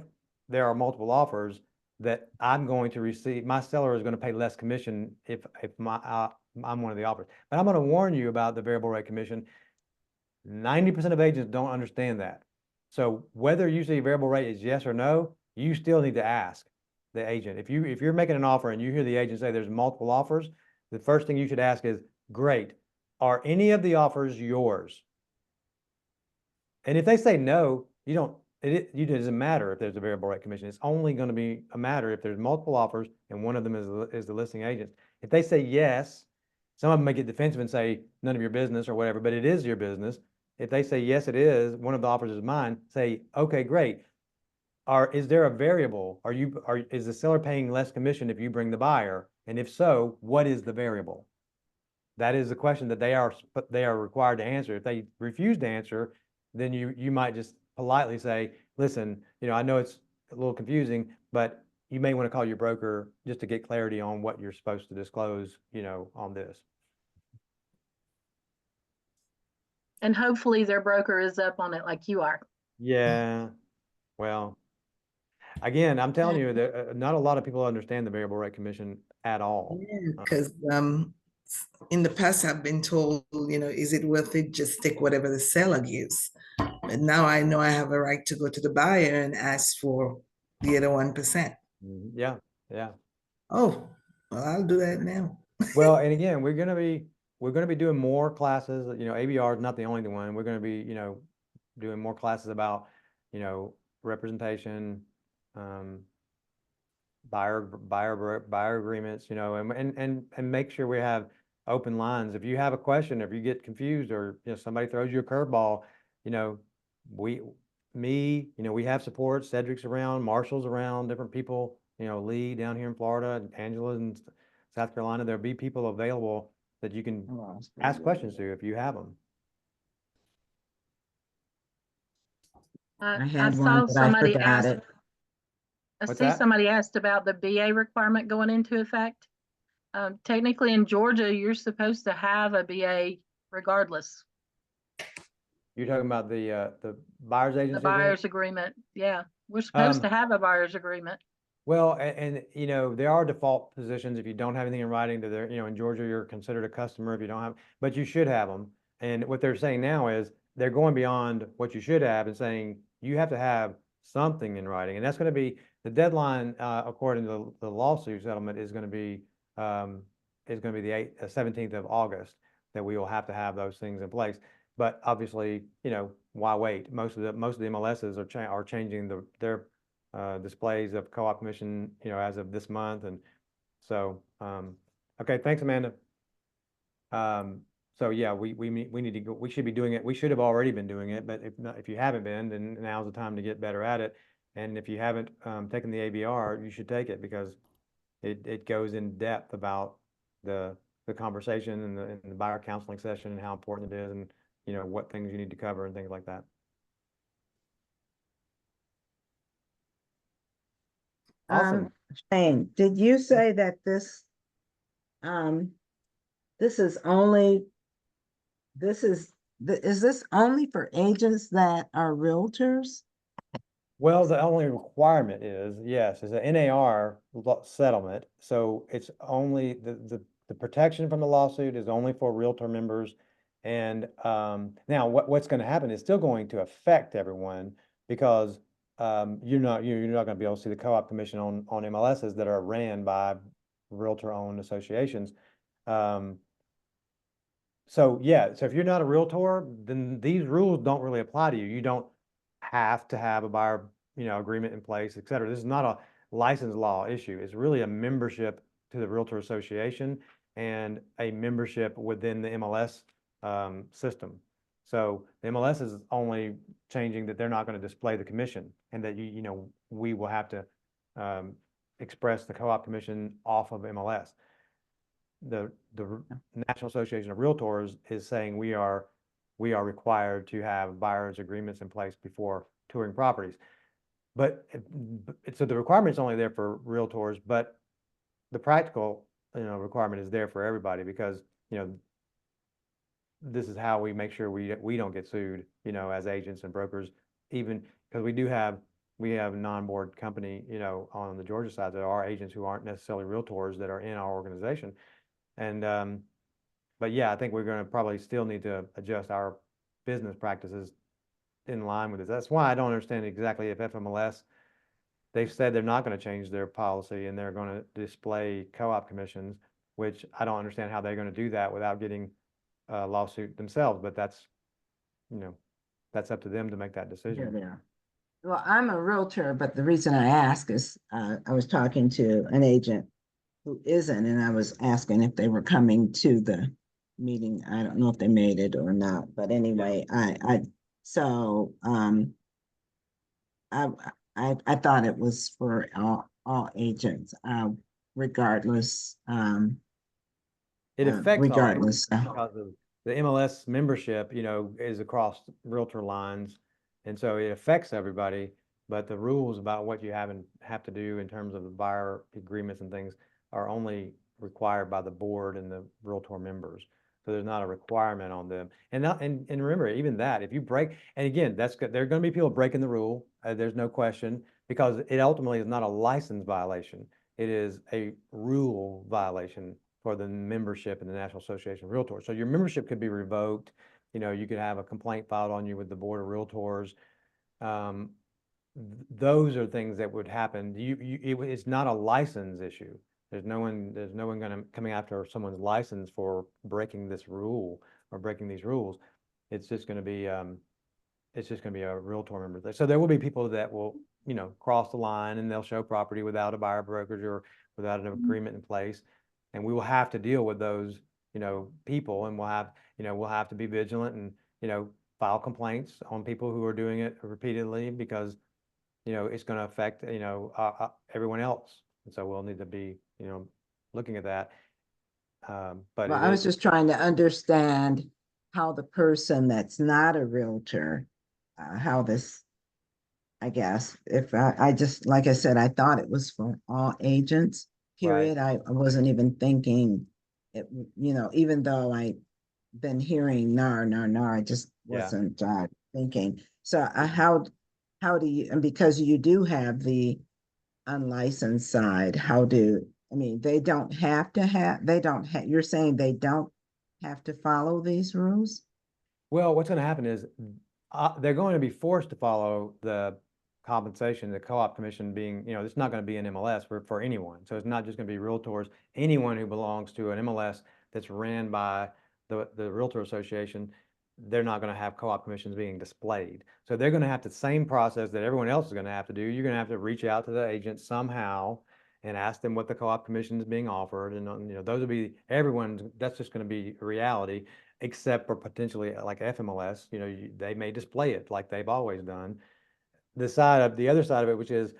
there are multiple offers, that I'm going to receive, my seller is going to pay less commission if I'm one of the offers. But I'm going to warn you about the variable rate commission. 90% of agents don't understand that. So whether you say variable rate is yes or no, you still need to ask the agent. If you're making an offer and you hear the agent say there's multiple offers, the first thing you should ask is, great, are any of the offers yours? And if they say no, it doesn't matter if there's a variable rate commission. It's only going to be a matter if there's multiple offers and one of them is the listing agent. If they say yes, some of them may get defensive and say none of your business or whatever, but it is your business. If they say yes, it is, one of the offers is mine, say, okay, great. Is there a variable? Is the seller paying less commission if you bring the buyer? And if so, what is the variable? That is the question that they are required to answer. If they refuse to answer, then you might just politely say, listen, I know it's a little confusing, but you may want to call your broker just to get clarity on what you're supposed to disclose, on this. And hopefully their broker is up on it like you are. Yeah, well, again, I'm telling you that not a lot of people understand the variable rate commission at all. Because in the past I've been told, is it worth it? Just take whatever the seller gives. But now I know I have a right to go to the buyer and ask for the other 1%. Yeah, yeah. Oh, well, I'll do that now. Well, and again, we're gonna be doing more classes. ABR is not the only one. We're gonna be, doing more classes about, representation, buyer agreements, and make sure we have open lines. If you have a question, if you get confused, or somebody throws you a curveball, we have support. Cedric's around, Marshall's around, different people. Lee down here in Florida, Angela in South Carolina. There'll be people available that you can ask questions to if you have them. I had saw one, but I somebody forgot ask. it. I What's see that? somebody asked about the BA requirement going into effect. Technically in Georgia, you're supposed to have a BA regardless. You're talking about the buyer's agency The agreement? buyer's agreement. Yeah, we're supposed to have a buyer's agreement. Well, and there are default positions. If you don't have anything in writing, that in Georgia, you're considered a customer if you don't have, but you should have them. And what they're saying now is they're going beyond what you should have and saying you have to have something in writing. And that's going to be the deadline, according to the lawsuit settlement, is going to be the 17th of August that we will have to have those things in place. But obviously, why wait? Most of the MLSs are changing their displays of co-op commission, as of this month. And so, okay, thanks, Amanda. So yeah, we need to go, we should be doing it. We should have already been doing it, but if you haven't been, then now's the time to get better at it. And if you haven't taken the ABR, you should take it because it goes in depth about the conversation and the buyer counseling session and how important it is, and what things you need to cover and things like that. Awesome. Shane, did you say that this is only, is this only for agents that are realtors? Well, the only requirement is, yes, is an NAR settlement. So it's only the protection from the lawsuit is only for realtor members. And now what's going to happen is still going to affect everyone because you're not going to be able to see the co-op commission on MLSs that are ran by realtor-owned associations. So yeah, so if you're not a realtor, then these rules don't really apply to you. You don't have to have a buyer, agreement in place, et cetera. This is not a license law issue. It's really a membership to the Realtor Association. and a membership within the MLS system. So the MLS is only changing that they're not going to display the commission, and that you know, we will have to express the co-op commission off of MLS. The National Association of Realtors is saying we are required to have buyer's agreements in place before touring properties. But so the requirement is only there for realtors, but the practical, you know, requirement is there for everybody, because, you know, this is how we make sure we don't get sued, you know, as agents and brokers, even because we have non-board company, you know, on the Georgia side that are agents who aren't necessarily realtors that are in our organization. And but yeah, I think we're going to probably still need to adjust our business practices in line with this. That's why I don't understand exactly if FMLS, they've said they're not going to change their policy and they're going to display co-op commissions, which I don't understand how they're going to do that without getting a lawsuit themselves. But that's, you know, that's up to them to make that Here decision. they are. Well, I'm a realtor, but the reason I ask is, I was talking to an agent who isn't, and I was asking if they were coming to the meeting. I don't know if they made it or not, but anyway, so, I thought it was for all agents, regardless, It affects all agents regardless. because of the MLS membership, you know, is across realtor lines. And so it affects everybody, but the rules about what you have to do in terms of the buyer agreements and things are only required by the board and the realtor members. So there's not a requirement on them. And remember, even that, if you break, and again, that's good. There are going to be people breaking the rule. There's no question, because it ultimately is not a license violation. It is a rule violation for the membership in the National Association of Realtors. So your membership could be revoked. You know, you could have a complaint filed on you with the Board of Realtors. Those are things that would happen. It's not a license issue. There's no one coming after someone's license for breaking this rule or breaking these rules. It's just going to be a realtor member. So there will be people that will, you know, cross the line and they'll show property without a buyer brokerage or without an agreement in place. And we will have to deal with those, you know, people, and we'll have to be vigilant and, you know, file complaints on people who are doing it repeatedly, because, you know, it's going to affect, you know, everyone else. And so we'll need to be, you know, looking at that. But Well, I was just trying to understand how the person that's not a realtor, how this, I guess, if I just, like I said, I thought it was for all agents, period. I wasn't even thinking it, you know, even though I been hearing NAR, I just wasn't thinking. So how do you, and because you do have the unlicensed side, I mean, they don't have, you're saying they don't have to follow these rules? Well, what's going to happen is they're going to be forced to follow the compensation, the co-op commission being, you know, it's not going to be an MLS for anyone. So it's not just going to be realtors. Anyone who belongs to an MLS that's ran by the Realtor Association, they're not going to have co-op commissions being displayed. So they're going to have the same process that everyone else is going to have to do. You're going to have to reach out to the agent somehow and ask them what the co-op commission is being offered. And, you know, those will be that's just going to be a reality, except for potentially like FMLS, you know, they may display it like they've always done. The other side of it, which is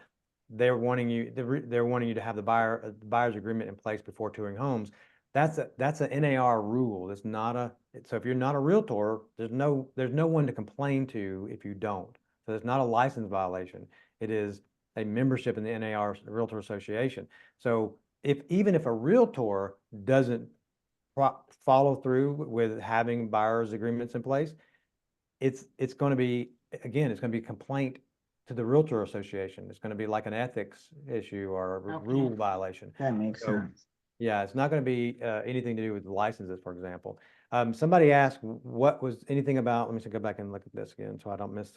they're wanting you to have the buyer's agreement in place before touring homes. That's a NAR rule. It's not so if you're not a realtor, there's no one to complain to if you don't. So it's not a license violation. It is a membership in the NAR Realtor Association. So even if a realtor doesn't follow through with having buyer's agreements in place, it's going to be, again, it's going to be a complaint to the Realtor Association. It's going to be like an ethics issue or a rule violation. That makes sense. Yeah, it's not going to be anything to do with licenses, for example. Somebody asked what was anything about, let me go back and look at this again so I don't miss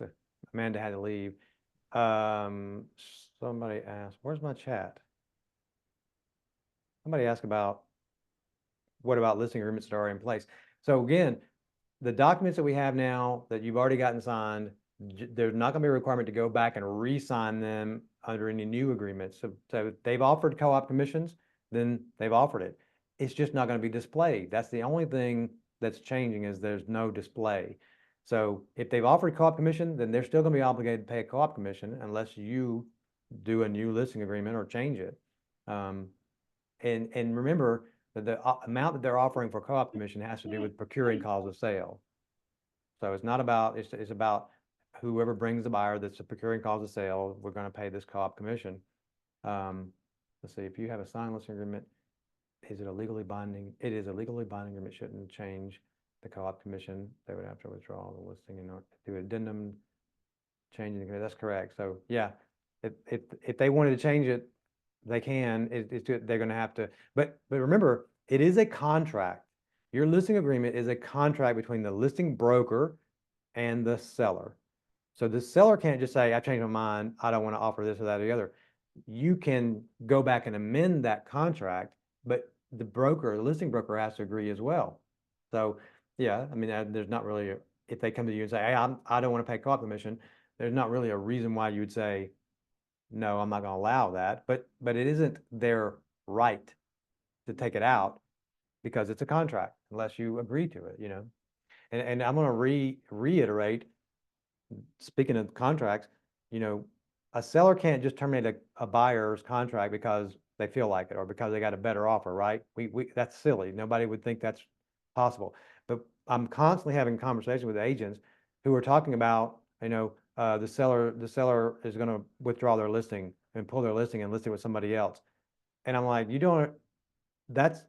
Amanda had to leave. Somebody asked, where's my chat? Somebody asked about what about listing agreements that are in place. So again, the documents that we have now that you've already gotten signed, there's not going to be a requirement to go back and re-sign them under any new agreements. So if they've offered co-op commissions, then they've offered it. it's just not going to be displayed. That's the only thing that's changing is there's no display. So if they've offered co-op commission, then they're still going to be obligated to pay a co-op commission unless you do a new listing agreement or change it. And remember that the amount that they're offering for co-op commission has to do with procuring cause of sale. So it's not about, it's about whoever brings the buyer that's a procuring cause of sale, we're going to pay this co-op commission. Let's see, if you have a signed listing agreement, is it a legally binding? It is a legally binding agreement, shouldn't change the co-op commission. They would have to withdraw the listing and do addendum, changing the agreement. That's correct. So yeah, if they wanted to change it, they can. They're going to have to. But remember, it is a contract. Your listing agreement is a contract between the listing broker and the seller. So the seller can't just say, I changed my mind. I don't want to offer this or that or the other. You can go back and amend that contract, but the broker, the listing broker has to agree as well. So yeah, I mean, there's not really, if they come to you and say, hey, I don't want to pay co-op commission, there's not really a reason why you would say, no, I'm not going to allow that. But it isn't their right to take it out because it's a contract unless you agree to it, you know. And I'm going to reiterate, speaking of contracts, you know, a seller can't just terminate a buyer's contract because they feel like it or because they got a better offer, right? That's silly. Nobody would think that's possible. But I'm constantly having conversations with agents who are talking about, you know, the seller is going to withdraw their listing and pull their listing and list it with somebody else. And I'm like, that's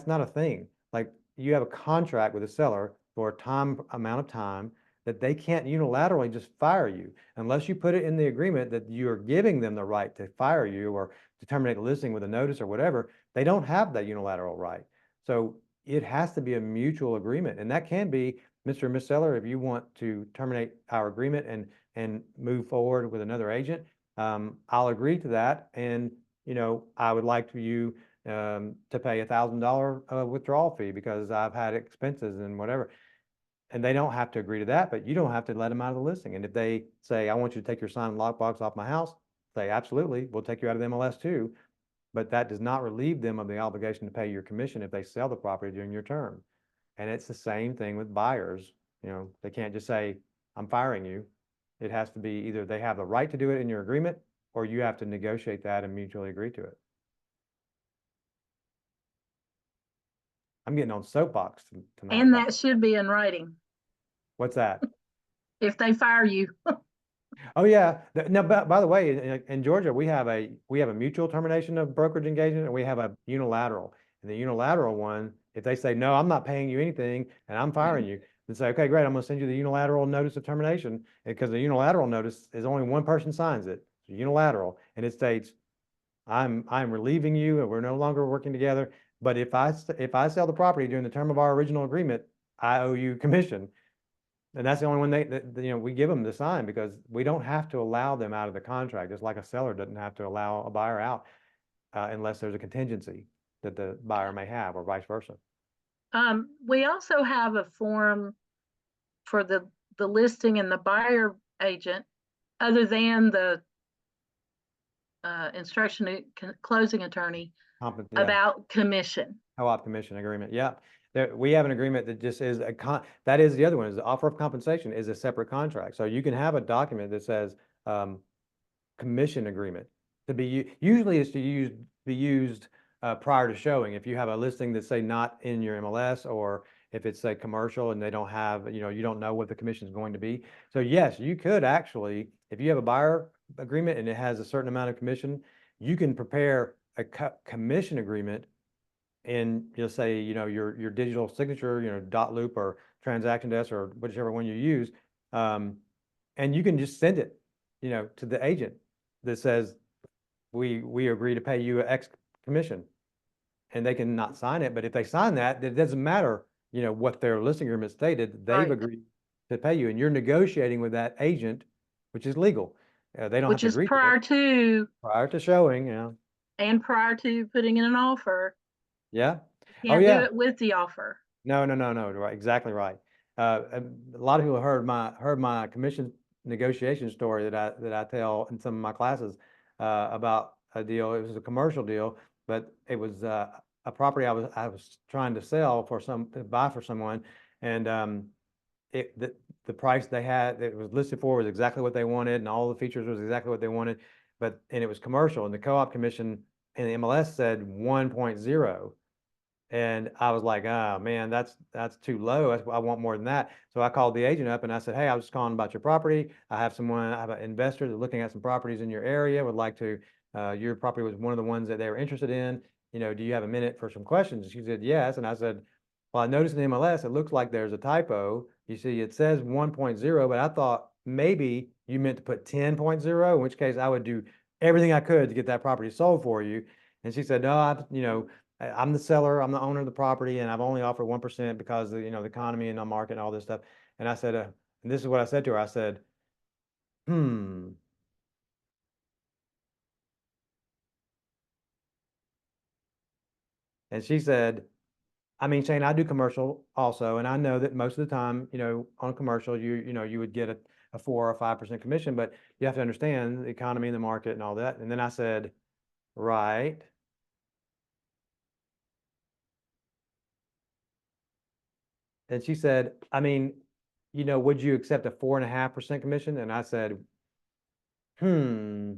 not a thing. Like, you have a contract with a seller for a amount of time that they can't unilaterally just fire you unless you put it in the agreement that you're giving them the right to fire you or to terminate the listing with a notice or whatever. They don't have that unilateral right. So it has to be a mutual agreement. And that can be, Mr. and Ms. Seller, if you want to terminate our agreement and move forward with another agent, I'll agree to that. And, you know, I would like for you to pay $1,000 withdrawal fee because I've had expenses and whatever. And they don't have to agree to that, but you don't have to let them out of the listing. And if they say, I want you to take your signed lockbox off my house, say, absolutely, we'll take you out of the MLS too. But that does not relieve them of the obligation to pay your commission if they sell the property during your term. And it's the same thing with buyers. You know, they can't just say, I'm firing you. It has to be either they have the right to do it in your agreement or you have to negotiate that and mutually agree to it. I'm getting on soapbox tonight. And that should be in writing What's that? if they fire you. Oh yeah. Now, by the way, in Georgia, we have a mutual termination of brokerage engagement, and we have a unilateral. And the unilateral one, if they say no, I'm not paying you anything, and I'm firing you, then say, okay, great, I'm going to send you the unilateral notice of termination, because the unilateral notice is only one person signs it. It's unilateral, and it states, I'm relieving you, and we're no longer working together. But if I sell the property during the term of our original agreement, I owe you commission. And that's the only one we give them to sign because we don't have to allow them out of the contract, just like a seller doesn't have to allow a buyer out unless there's a contingency that the buyer may have or vice versa. We also have a form for the listing and the buyer agent, other than the instruction closing attorney about commission. Co-op commission agreement. Yeah. We have an agreement that just is that is the other one, is the offer of compensation is a separate contract. So you can have a document that says commission agreement to be usually is to be used prior to showing. If you have a listing that's say not in your MLS, or if it's a commercial and they don't have, you don't know what the commission is going to be. So yes, you could actually, if you have a buyer agreement and it has a certain amount of commission, you can prepare a commission agreement. And you'll say, your digital signature, dot loop or transaction desk or whichever one you use. And you can just send it, to the agent that says, we agree to pay you X commission. And they can not sign it, but if they sign that, it doesn't matter, what their listing agreement stated, they've agreed to pay you and you're negotiating with that agent, which is legal. They don't have to agree prior to showing, and prior to putting in an offer. Yeah. Can't do it with the offer. No. Right. Exactly right. A lot of people heard my commission negotiation story that I tell in some of my classes about a deal. It was a commercial deal, but it was a property I was trying to sell for buy for someone, and the price they had, it was listed for was exactly what they wanted, and all the features was exactly what they wanted, and it was commercial, and the co-op commission and the MLS said 1.0. And I was like, oh man, that's too low. I want more than that. So I called the agent up and I said, hey, I was just calling about your property. I have an investor that's looking at some properties in your area, would like to, your property was one of the ones that they were interested in. You know, do you have a minute for some questions? And she said, yes. And I said, well, I noticed in the MLS, it looks like there's a typo. You see, it says 1.0, but I thought maybe you meant to put 10.0, in which case I would do everything I could to get that property sold for you. And she said, no, I'm the seller, I'm the owner of the property, and I've only offered 1% because of, the economy and the market and all this stuff. And I said, and this is what I said to her. I said, And she said, I mean, Shane, I do commercial also, and I know that most of the time, on commercial, you would get a 4 or 5% commission, but you have to understand the economy and the market and all that. And then I said, right. And she said, I mean, would you accept a 4.5% commission? And I said, you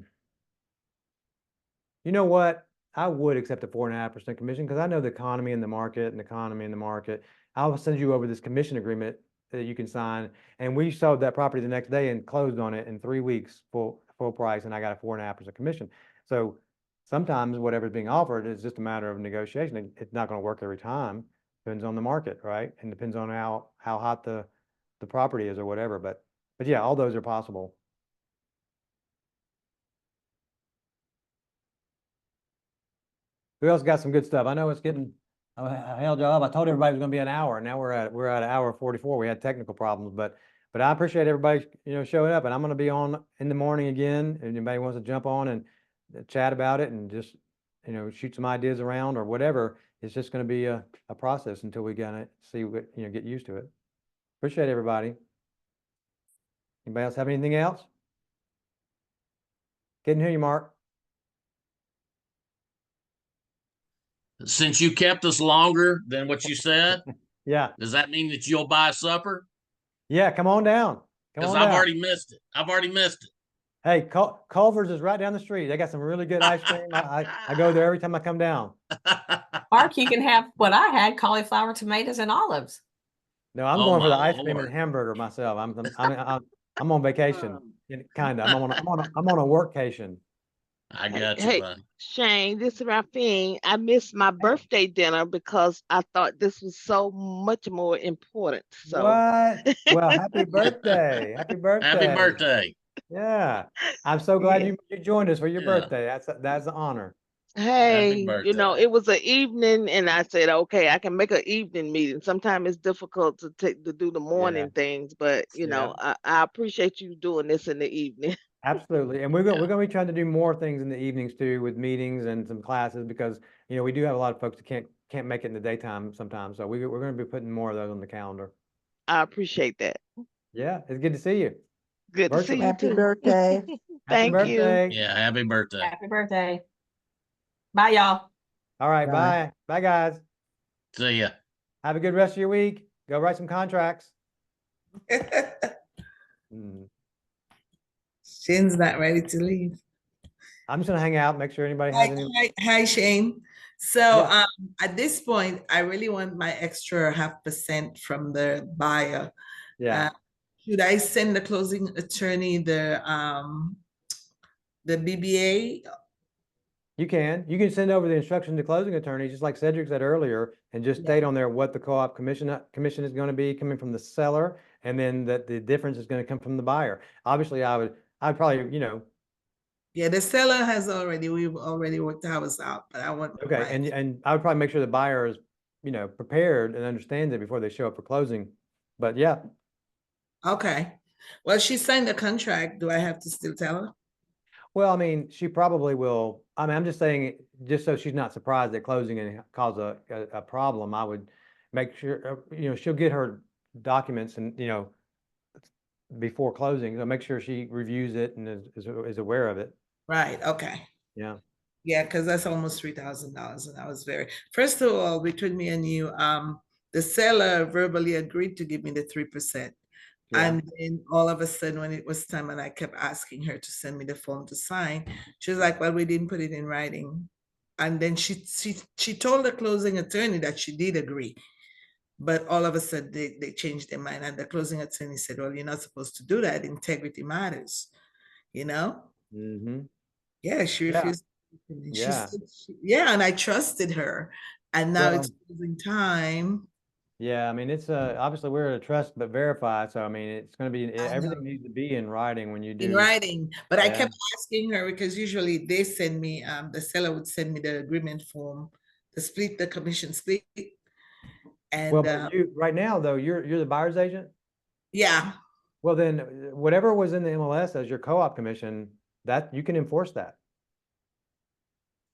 know what? I would accept a 4.5% commission because I know the economy and the market and the economy and the market. I'll send you over this commission agreement that you can sign. And we sold that property the next day and closed on it in 3 weeks, full price, and I got a 4.5% commission. So sometimes whatever's being offered is just a matter of negotiation. It's not going to work every time. Depends on the market, right? And depends on how hot the property is or whatever. But yeah, all those are possible. Who else got some good stuff? I know it's getting a hell job. I told everybody it was going to be an hour, and now we're at an hour 44. We had technical problems, but I appreciate everybody showing up. And I'm going to be on in the morning again. If anybody wants to jump on and chat about it and just shoot some ideas around or whatever, it's just going to be a process until we get used to it. Appreciate everybody. Anybody else have anything else? Couldn't hear you, Mark. Since you kept us longer than what you said, Yeah. does that mean that you'll buy supper? Yeah, come on down. Because I've already missed it. Hey, Culver's is right down the street. They got some really good ice cream. I go there every time I come down. Mark, you can have what I had, cauliflower, tomatoes, and olives. No, I'm going for the ice cream and hamburger myself. I'm on vacation, kind of. I'm on a workcation. I got you, Hey, buddy. Shane, this is Rafine. I missed my birthday dinner because I thought this was so much more important. So What? Well, happy birthday. Happy birthday. Happy birthday. Yeah. I'm so glad Yeah. you joined us for your birthday. That's an honor. Hey, birthday. it was an evening, and I said, okay, I can make an evening meeting. Sometimes it's difficult to do the morning things, but Yeah. I appreciate you doing this in the evening. Absolutely. And we're going to be trying to do more things in the evenings too, with meetings and some classes, because we do have a lot of folks that can't make it in the daytime sometimes. So we're going to be putting more of those on the calendar. I appreciate that. Yeah, it's good to see you. Good to see you Happy too. birthday. Happy birthday. Yeah, happy birthday. Happy birthday. Bye, y'all. All right, Bye. bye guys. See ya. Have a good rest of your week. Go write some contracts. Shane's not ready to leave. I'm just gonna hang out, make sure anybody has any. Hi, Shane. So Yeah. at this point, I really want my extra 0.5% from the buyer. Yeah. Should I send the closing attorney the BBA? You can send over the instruction to closing attorney, just like Cedric said earlier, and just state on there what the co-op commission is going to be coming from the seller, and then that the difference is going to come from the buyer. Obviously, I'd probably, Yeah, the seller we've already worked ours out, but I want. Okay, and I would probably make sure the buyer is, prepared and understands it before they show up for closing. But yeah. Okay. Well, she signed the contract. Do I have to still tell her? Well, I mean, she probably will. I mean, I'm just saying, just so she's not surprised at closing and cause a problem, I would make sure, she'll get her documents and, before closing. So make sure she reviews it and is aware of it. Right. Okay. Yeah. Yeah, because that's almost $3,000, and I was very, first of all, between me and you, the seller verbally agreed to give me the 3%. Yeah. And then all of a sudden, when it was time and I kept asking her to send me the form to sign, she was like, well, we didn't put it in writing. And then she told the closing attorney that she did agree. But all of a sudden they changed their mind. And the closing attorney said, well, you're not supposed to do that. Integrity matters, you know? Mm-hmm. Yeah, she Yeah. refused. And she Yeah. said yeah, and I trusted her. And now it's Well, closing time. yeah, I mean, it's obviously we're a trust but verify. So, I mean, it's going to be, I everything know. needs to be in writing when you In do. writing, but I Yeah. kept asking her because usually they send me, the seller would send me the agreement form, the commission split. Well, And but you, right now though, you're the buyer's agent. yeah, Well, then whatever was in the MLS as your co-op commission, that you can enforce that.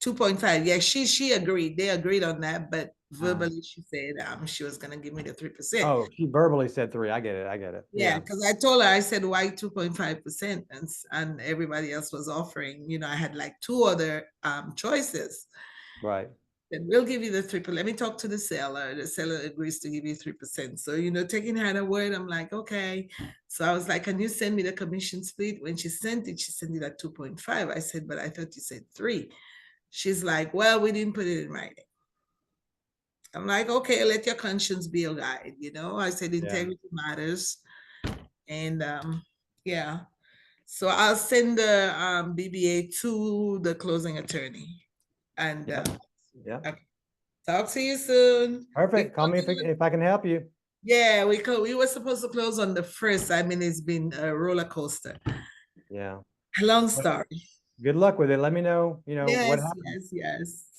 2.5. Yeah, she agreed. They agreed on that, but Uh, verbally she said she was gonna give me the 3%. oh, she verbally said 3. I get it. I get it. Yeah, Yeah. because I told her, I said, why 2.5%? And everybody else was offering, I had like two other choices. Right. Then we'll give you the 3%. Let me talk to the seller. The seller agrees to give you 3%. So, taking her at her word, I'm like, okay. So I was like, can you send me the commission split? When she sent it at 2.5. I said, but I thought you said 3. She's like, well, we didn't put it in writing. I'm like, okay, let your conscience be your guide. I said integrity matters. And yeah. So I'll send the BBA to the closing attorney. And Yeah. okay. Talk to you soon. Perfect. Call me if I can help you. Yeah, we were supposed to close on the 1st. I mean, it's been a roller coaster. Yeah. Long Well, story. good luck with it. Let me know, what Yes, happens. yes.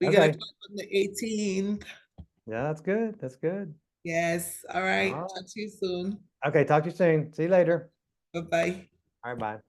We're gonna Okay. close on the 18th. Yeah, that's good. That's good. Yes. All right. All right. Talk to you soon. Okay. Talk to you soon. See you later. Bye-bye. All right. Bye.